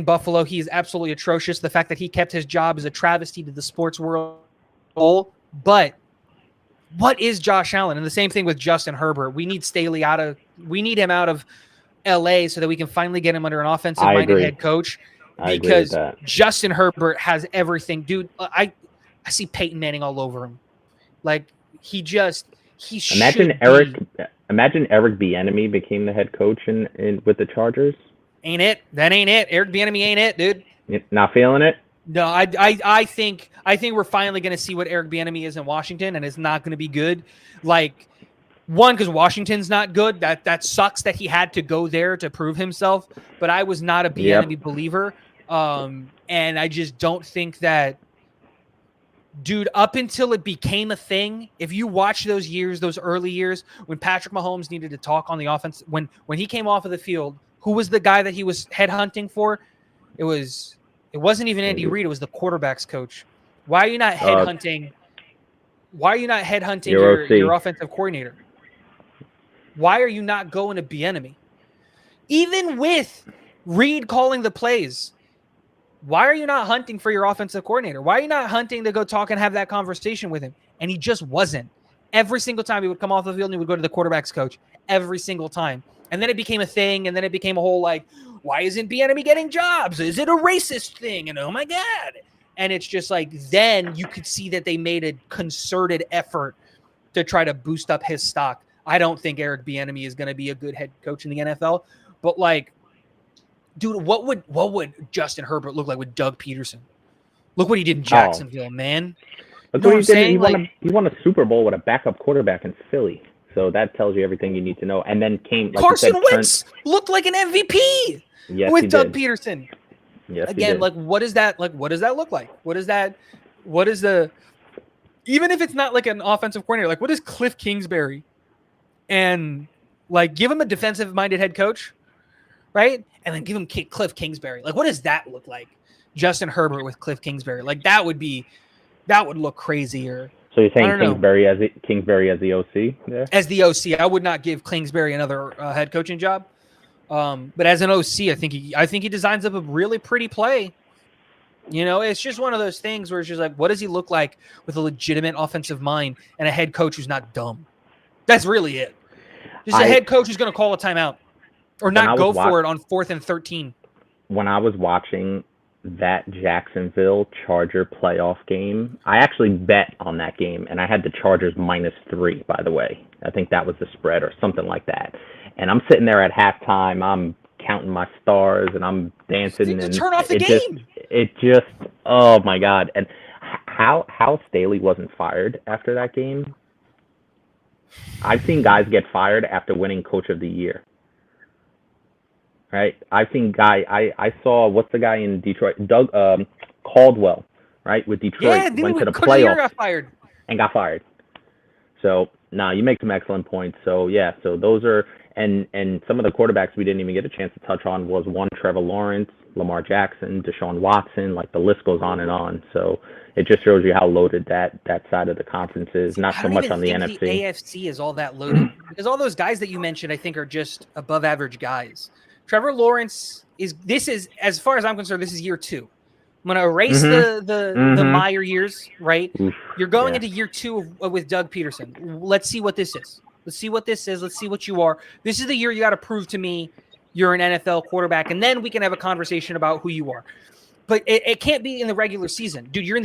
Buffalo. He is absolutely atrocious. The fact that he kept his job is a travesty to the sports world. But what is Josh Allen? And the same thing with Justin Herbert. We need him out of LA so that we can finally get him under an offensive-minded head coach. Because Justin Herbert has everything. Dude, I see Peyton Manning all over him. Like, Imagine Eric Bieniemy became the head coach with the Chargers. Ain't it? That ain't it. Eric Bieniemy ain't it, dude. Not feeling it? No, I think we're finally going to see what Eric Bieniemy is in Washington, and it's not going to be good. Like, one, because Washington's not good. That sucks that he had to go there to prove himself. But I was not a Bieniemy believer, and I just don't think that. Dude, up until it became a thing, if you watch those early years, when Patrick Mahomes needed to talk on the offense, when he came off of the field, who was the guy that he was headhunting for? It wasn't even Andy Reid. It was the quarterback's coach. Why are you not headhunting? Why are you not headhunting your offensive coordinator? Why are you not going to Bieniemy? Even with Reid calling the plays, why are you not hunting for your offensive coordinator? Why are you not hunting to go talk and have that conversation with him? And he just wasn't. Every single time he would come off the field and he would go to the quarterback's coach. Every single time. And then it became a thing, and then it became a whole like, why isn't Bieniemy getting jobs? Is it a racist thing? And oh my God. And it's just like, then you could see that they made a concerted effort to try to boost up his stock. I don't think Eric Bieniemy is going to be a good head coach in the NFL, but like, dude, what would Justin Herbert look like with Doug Peterson? Look what he did in Jacksonville, man. Look what he did. He won a Super Bowl with a backup quarterback in Philly. So that tells you everything you need to know. And then Carson Wentz looked like an MVP with Doug Peterson. Yes, again, like what does that look like? Even if it's not like an offensive coordinator, like what is Cliff Kingsbury? And like give him a defensive minded head coach, right? And then give him Cliff Kingsbury. Like, what does that look like? Justin Herbert with Cliff Kingsbury. Like, that would look crazier. So you're saying Kingsbury as the OC there? As the OC. I would not give Kingsbury another head coaching job. But as an OC, I think he designs up a really pretty play. You know, it's just one of those things where it's just like, what does he look like with a legitimate offensive mind and a head coach who's not dumb? That's really it. Just a head coach who's going to call a timeout. Or not go for it on 4th and 13. When I was watching that Jacksonville Charger playoff game, I actually bet on that game, and I had the Chargers -3, by the way. I think that was the spread or something like that. And I'm sitting there at halftime. I'm counting my stars, and I'm dancing. And turn off the game. It just, oh, my God. And how Staley wasn't fired after that game? I've seen guys get fired after winning Coach of the Year. Right, I've seen I saw what's the guy in Detroit, Doug Caldwell, right, with Detroit, went to the playoffs and got fired. So you make some excellent points. So yeah, so those are and some of the quarterbacks we didn't even get a chance to touch on was one Trevor Lawrence, Lamar Jackson, Deshaun Watson, like the list goes on and on. So it just shows you how loaded that side of the conference is. Not so much on the NFC. The AFC is all that loaded because all those guys that you mentioned, I think, are just above average guys. Trevor Lawrence this is as far as I'm concerned, this is year 2. I'm going to erase the Meyer years, right? You're going into year 2 with Doug Peterson. Let's see what this is. Let's see what this is. Let's see what you are. This is the year you got to prove to me you're an NFL quarterback, and then we can have a conversation about who you are. But it can't be in the regular season, dude. You're in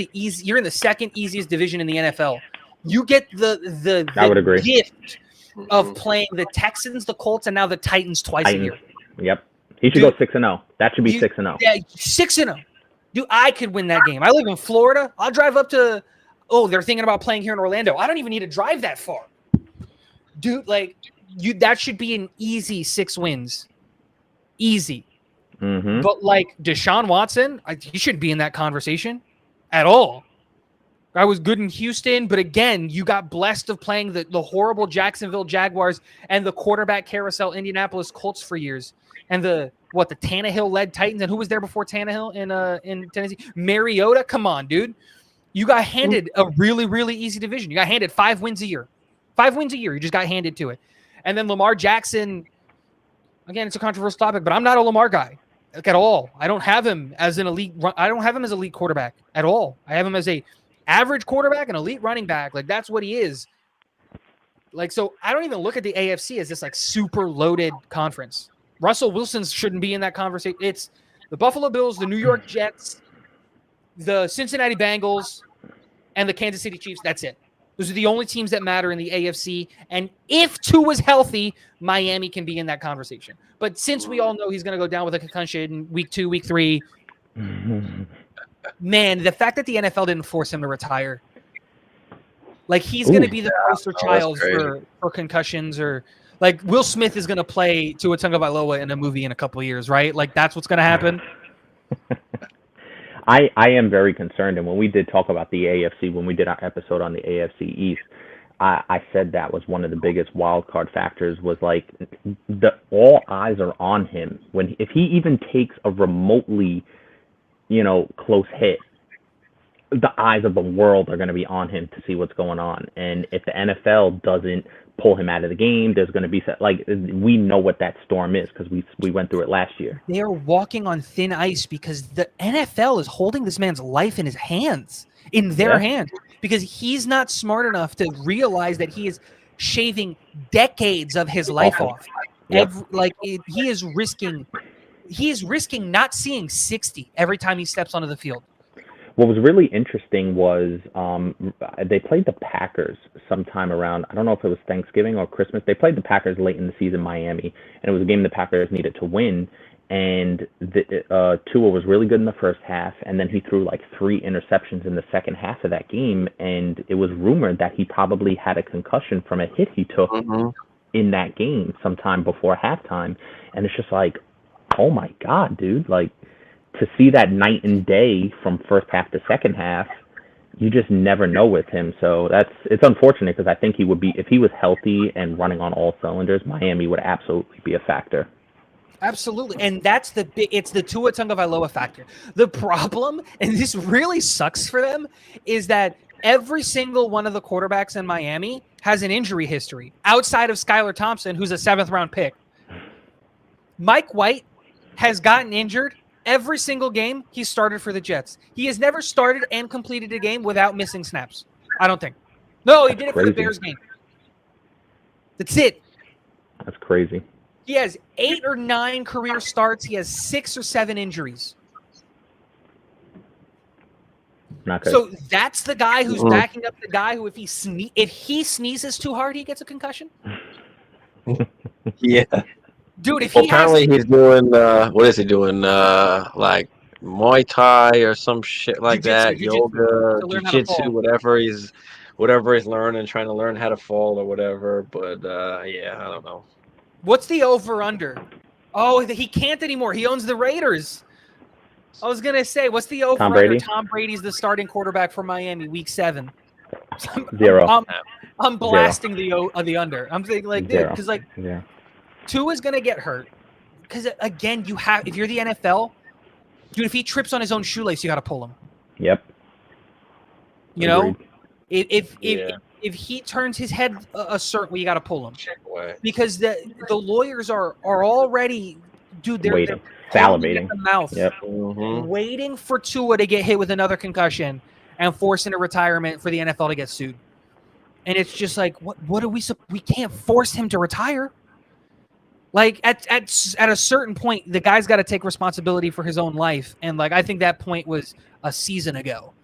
the second easiest division in the NFL. You get the I would agree. Gift of playing the Texans, the Colts, and now the Titans twice a year. Yep. He should go 6-0. That should be 6-0. Yeah, 6-0. Dude, I could win that game. I live in Florida. I'll drive up to they're thinking about playing here in Orlando. I don't even need to drive that far. Dude, like that should be an easy 6 wins. Easy. Mm-hmm. But like Deshaun Watson, he shouldn't be in that conversation at all. I was good in Houston, but again, you got blessed of playing the horrible Jacksonville Jaguars and the quarterback carousel Indianapolis Colts for years, and the Tannehill-led Titans, and who was there before Tannehill in Tennessee? Mariota. Come on, dude. You got handed a really, really easy division. You got handed 5 wins a year. 5 wins a year. You just got handed to it. And then Lamar Jackson, again, it's a controversial topic, but I'm not a Lamar guy at all. I don't have him as an elite. I don't have him as elite quarterback at all. I have him as a average quarterback and elite running back. Like that's what he is. Like, so I don't even look at the AFC as this like super loaded conference. Russell Wilson shouldn't be in that conversation. It's the Buffalo Bills, the New York Jets, the Cincinnati Bengals, and the Kansas City Chiefs. That's it. Those are the only teams that matter in the AFC. And if Tua is healthy, Miami can be in that conversation. But since we all know he's going to go down with a concussion in week 2, week 3, man, the fact that the NFL didn't force him to retire, like he's going to be the poster child for concussions, or like Will Smith is going to play Tua Tagovailoa in a movie in a couple of years, right? Like that's what's going to happen. I am very concerned, and when we did talk about the AFC, when we did our episode on the AFC East, I said that was one of the biggest wild card factors. Was like all eyes are on him if he even takes a remotely, close hit. The eyes of the world are going to be on him to see what's going on, and if the NFL doesn't pull him out of the game, there's going to be we know what that storm is because we went through it last year. They are walking on thin ice because the NFL is holding this man's life in his hands, in their hands, because he's not smart enough to realize that he is shaving decades of his life off. Yep. He is risking not seeing 60 every time he steps onto the field. What was really interesting was they played the Packers sometime around, I don't know if it was Thanksgiving or Christmas. They played the Packers late in the season, Miami, and it was a game the Packers needed to win. And Tua was really good in the first half, and then he threw like 3 interceptions in the second half of that game. And it was rumored that he probably had a concussion from a hit he took in that game sometime before halftime. And it's just like, oh my God, dude, like, to see that night and day from first half to second half, you just never know with him. So it's unfortunate because I think he would be, if he was healthy and running on all cylinders, Miami would absolutely be a factor. Absolutely. And that's it's the Tua Tagovailoa factor. The problem, and this really sucks for them, is that every single one of the quarterbacks in Miami has an injury history outside of Skylar Thompson, who's a 7th round pick. Mike White has gotten injured every single game he started for the Jets. He has never started and completed a game without missing snaps. I don't think. No, he did it for the Bears game. That's it. That's crazy. He has 8 or 9 career starts. He has 6 or 7 injuries. Not good. So that's the guy who's backing up the guy who, if he sneezes too hard, he gets a concussion. Yeah. Dude, if apparently he's doing what is he doing? Like Muay Thai or some shit like that, yoga, jiu-jitsu, whatever he's learning, trying to learn how to fall or whatever. But yeah, I don't know. What's the over/under? Oh, he can't anymore. He owns the Raiders. I was gonna say, what's the over/under? Tom Brady's the starting quarterback for Miami, Week 7. 0. I'm blasting the under. I'm thinking like, dude, because like. Yeah. Tua's going to get hurt because, again, if you're the NFL, dude, if he trips on his own shoelace, you got to pull him. Yep. You know, if he turns his head a certain way, you got to pull him. Because the lawyers are already, dude, they're salivating at the mouth, waiting for Tua to get hit with another concussion and forcing a retirement for the NFL to get sued. And it's just like, what are we can't force him to retire. Like at a certain point, the guy's got to take responsibility for his own life, and like I think that point was a season ago,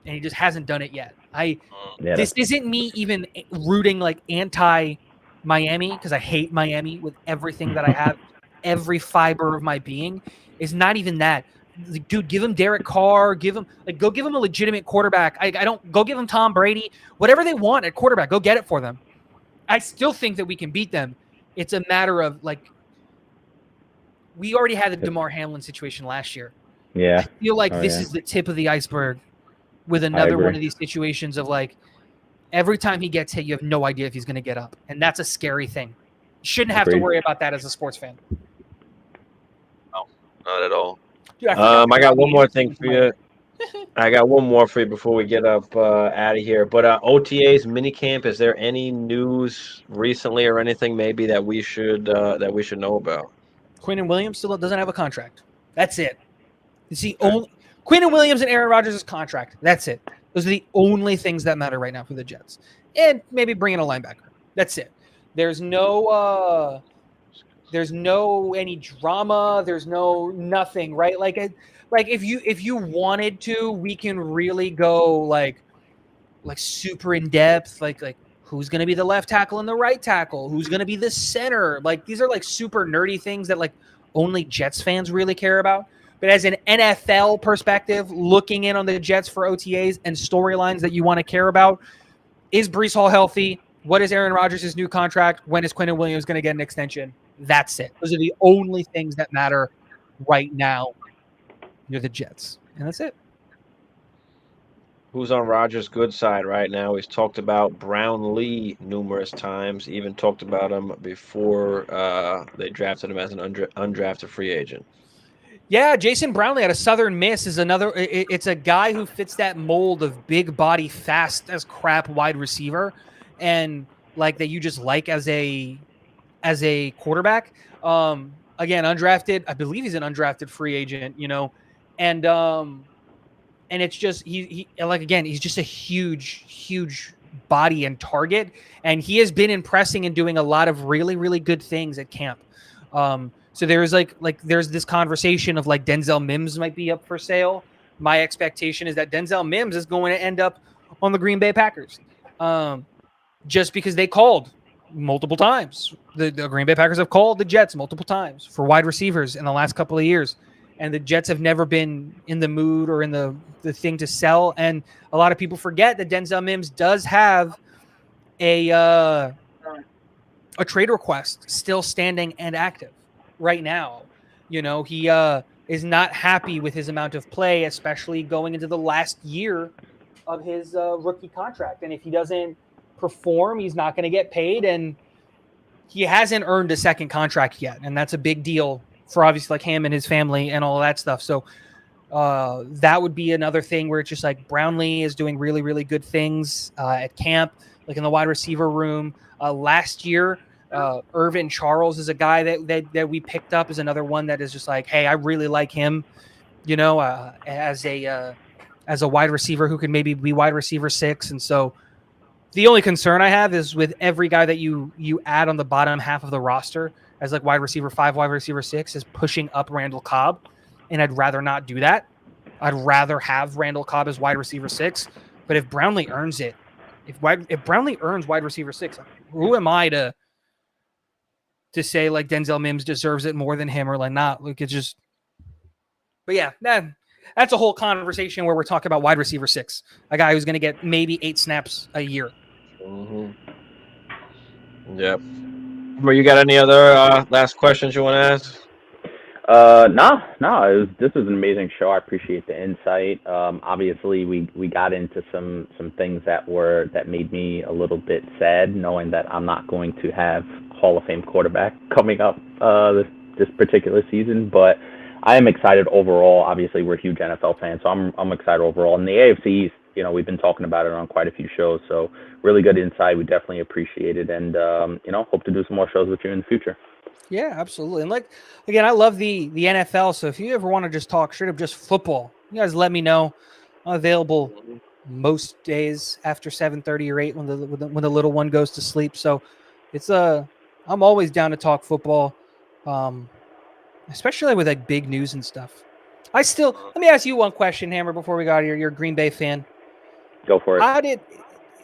and he just hasn't done it yet. This isn't me even rooting like anti-Miami because I hate Miami with everything that I have, every fiber of my being. It's not even that, dude. Give him Derek Carr, go give him a legitimate quarterback. I don't go give him Tom Brady, whatever they want at quarterback. Go get it for them. I still think that we can beat them. It's a matter of, like, we already had the DeMar Hamlin situation last year. Yeah. I feel like this is the tip of the iceberg with another one of these situations of, like, every time he gets hit, you have no idea if he's going to get up. And that's a scary thing. You shouldn't have to worry about that as a sports fan. No, not at all. Dude, I got one more thing for you. I got one more for you before we get up out of here. But OTA's minicamp, is there any news recently or anything maybe that we should know about? Quinn Williams still doesn't have a contract. That's it. It's the only Quinn Williams and Aaron Rodgers' contract. That's it. Those are the only things that matter right now for the Jets. And maybe bring in a linebacker. That's it. There's no any drama. There's no nothing, right? Like if you wanted to, we can really go like super in depth, like who's going to be the left tackle and the right tackle, who's going to be the center. Like these are like super nerdy things that like only Jets fans really care about. But as an NFL perspective, looking in on the Jets for OTAs and storylines that you want to care about, is Breece Hall healthy? What is Aaron Rodgers' new contract? When is Quinn Williams going to get an extension? That's it. Those are the only things that matter right now. You're the Jets. And that's it. Who's on Rodgers' good side right now? He's talked about Brownlee numerous times, even talked about him before they drafted him as an undrafted free agent. Yeah, Jason Brownlee at a Southern Miss is another. It's a guy who fits that mold of big body, fast as crap wide receiver, and like that you just like as a quarterback. Again, undrafted. I believe he's an undrafted free agent. And it's just he like again he's just a huge body and target, and he has been impressing and doing a lot of really really good things at camp. So there's there's this conversation of like Denzel Mims might be up for sale. My expectation is that Denzel Mims is going to end up on the Green Bay Packers, just because they called multiple times. The Green Bay Packers have called the Jets multiple times for wide receivers in the last couple of years. And the Jets have never been in the mood or in the thing to sell. And a lot of people forget that Denzel Mims does have a trade request still standing and active right now. He is not happy with his amount of play, especially going into the last year of his rookie contract. And if he doesn't perform, he's not going to get paid. And he hasn't earned a second contract yet. And that's a big deal for obviously like him and his family and all of that stuff. So that would be another thing where it's just like Brownlee is doing really, really good things at camp, like in the wide receiver room. Last year, Irvin Charles is a guy that we picked up, is another one that is just like, hey, I really like him, as a wide receiver who can maybe be wide receiver 6. And so the only concern I have is with every guy that you add on the bottom half of the roster as like wide receiver 5, wide receiver 6, is pushing up Randall Cobb. And I'd rather not do that. I'd rather have Randall Cobb as wide receiver 6. But if Brownlee earns it, if Brownlee earns wide receiver 6, who am I to say like Denzel Mims deserves it more than him or like not? Like it's just, but yeah, that's a whole conversation where we're talking about wide receiver 6, a guy who's going to get maybe 8 snaps a year. Mm-hmm. Yep. You got any other last questions you want to ask? No. This was an amazing show. I appreciate the insight. Obviously, we got into some things that made me a little bit sad, knowing that I'm not going to have Hall of Fame quarterback coming up this particular season. But I am excited overall. Obviously, we're huge NFL fans, so I'm excited overall. In the AFC East, we've been talking about it on quite a few shows. So really good insight. We definitely appreciate it, and hope to do some more shows with you in the future. Yeah, absolutely. And like, again, I love the NFL. So if you ever want to just talk straight up just football, you guys let me know. I'm available most days after 7:30 or 8 when the little one goes to sleep. So it's I'm always down to talk football, especially with like big news and stuff. Let me ask you one question, Hammer, before we got here. You're a Green Bay fan. Go for it.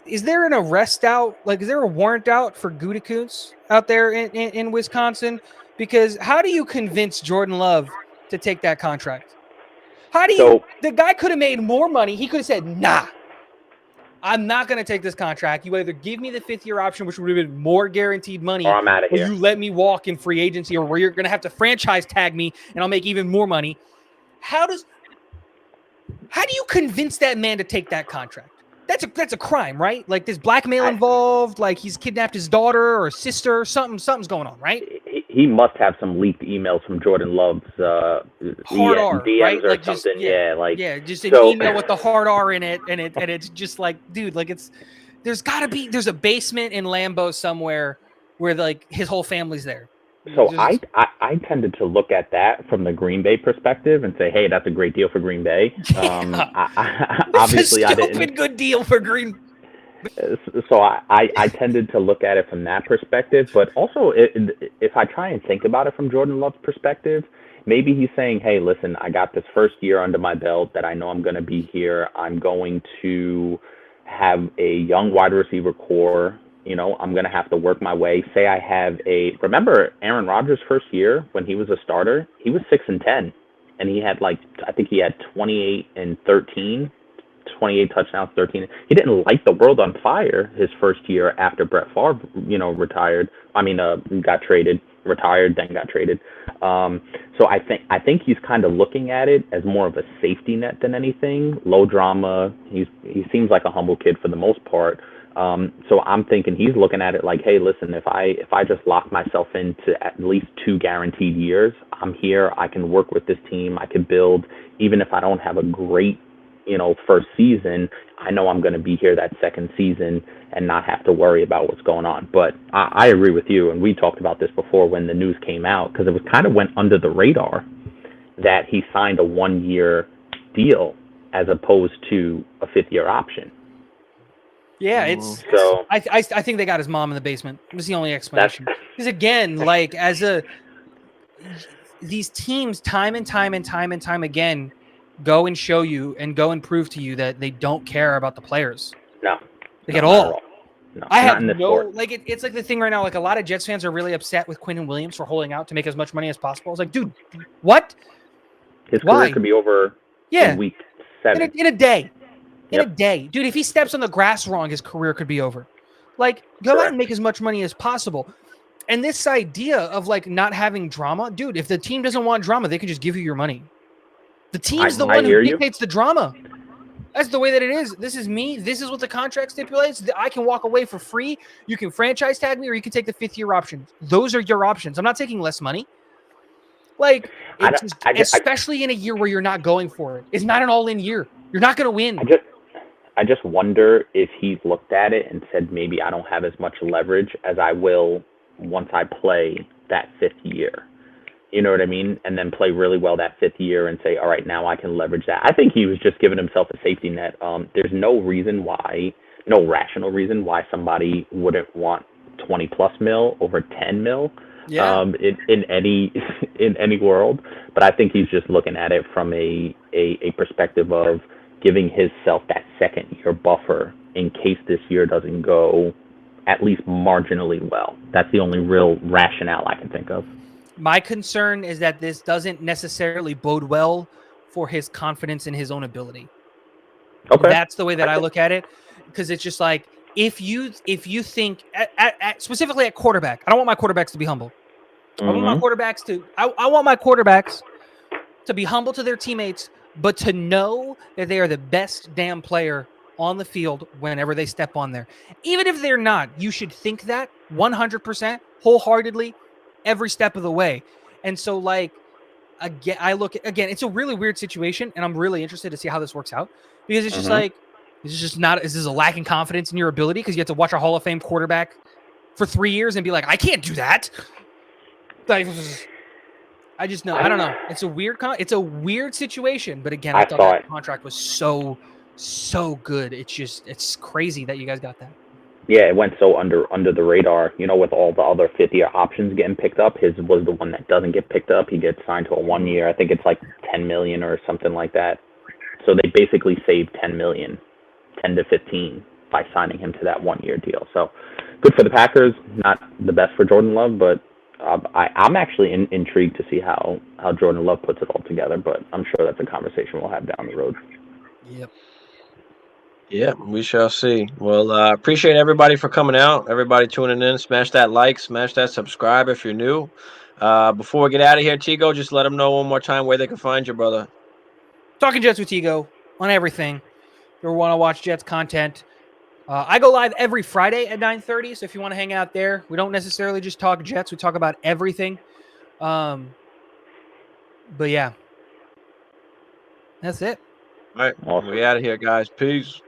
Is there an arrest out? Like, is there a warrant out for Gutekunst out there in Wisconsin? Because how do you convince Jordan Love to take that contract? The guy could have made more money. He could have said, nah, I'm not going to take this contract. You either give me the 5th-year option, which would have been more guaranteed money, or I'm out of here. Or you let me walk in free agency, or where you're going to have to franchise tag me and I'll make even more money. How do you convince that man to take that contract? That's a crime, right? Like there's blackmail involved. Like he's kidnapped his daughter or sister. Something's going on, right? he must have some leaked emails from Jordan Love's hard R, DMs right? or Like something. just an so- email with the hard R in it, and it's just like, dude, like there's a basement in Lambeau somewhere where like his whole family's there. So Just- I tended to look at that from the Green Bay perspective and say, hey, that's a great deal for Green Bay. Obviously, it's I a didn't. stupid good deal for Green. So I tended to look at it from that perspective, but also if I try and think about it from Jordan Love's perspective, maybe he's saying, hey, listen, I got this first year under my belt that I know I'm going to be here. I'm going to have a young wide receiver core. I'm going to have to work my way. Say I have remember Aaron Rodgers' first year when he was a starter, he was 6-10, and he had I think he had 28 and 13. 28 touchdowns, 13. He didn't light the world on fire his first year after Brett Favre, retired. Got traded, retired, then got traded. So I think he's kind of looking at it as more of a safety net than anything. Low drama. He seems like a humble kid for the most part. So I'm thinking he's looking at it like, hey, listen, if I just lock myself into at least 2 guaranteed years, I'm here. I can work with this team. I can build, even if I don't have a great first season, I know I'm going to be here that second season and not have to worry about what's going on. But I agree with you, and we talked about this before when the news came out, because it was kind of went under the radar that he signed a 1-year deal as opposed to a 5th-year option. Yeah, So I think they got his mom in the basement. It was the only explanation. Because again, like these teams time and time again go and show you and go and prove to you that they don't care about the players. No. Like at all. No, I not have in this no sport. like it's like the thing right now. Like a lot of Jets fans are really upset with Quinn and Williams for holding out to make as much money as possible. It's like, dude, what? His Why? career could be over Yeah, in week 7. in a day. In Yep. a day, dude. If he steps on the grass wrong, his career could be over. Like, go out Correct. and make as much money as possible. And this idea of like not having drama, dude. If the team doesn't want drama, they can just give you your money. The team's the I one who hear you. dictates the drama. That's the way that it is. This is me. This is what the contract stipulates. I can walk away for free. You can franchise tag me, or you can take the 5th-year option. Those are your options. I'm not taking less money. Like, especially in a year where you're not going for it. It's not an all-in year. You're not going to win. I just wonder if he looked at it and said, maybe I don't have as much leverage as I will once I play that 5th year. You know what I mean? And then play really well that 5th year and say, all right, now I can leverage that. I think he was just giving himself a safety net. There's no rational reason why somebody wouldn't want 20+ mil over 10 mil. Yeah. In any world. But I think he's just looking at it from a perspective of giving himself that 2nd-year buffer in case this year doesn't go at least marginally well. That's the only real rationale I can think of. My concern is that this doesn't necessarily bode well for his confidence in his own ability. Okay. That's the way that I look at it, because it's just like if you think specifically at quarterback, I don't want my quarterbacks to be humble. I want my quarterbacks to be humble to their teammates, but to know that they are the best damn player on the field whenever they step on there. Even if they're not, you should think that 100% wholeheartedly every step of the way. And so like again, it's a really weird situation, and I'm really interested to see how this works out, because it's just like, is this a lack in confidence in your ability because you have to watch a Hall of Fame quarterback for 3 years and be like, I can't do that. Like, I just know. I don't know. It's a weird situation. But again, I thought that contract was so good. It's crazy that you guys got that. Yeah, it went so under the radar. With all the other 5th-year options getting picked up, his was the one that doesn't get picked up. He gets signed to a 1-year. I think it's like $10 million or something like that. So they basically saved $10 million, 10 to 15, by signing him to that 1-year deal. So good for the Packers. Not the best for Jordan Love, but I'm actually intrigued to see how Jordan Love puts it all together, but I'm sure that's a conversation we'll have down the road. Yep. Yeah, we shall see. Well, appreciate everybody for coming out, everybody tuning in. Smash that like, smash that subscribe if you're new. Before we get out of here, Tigo, just let them know one more time where they can find you, brother. Talking Jets with Tigo on everything. If you want to watch Jets content, I go live every Friday at 9:30. So if you want to hang out there, we don't necessarily just talk Jets. We talk about everything. But yeah, that's it. All right, Awesome. we out of here, guys. Peace.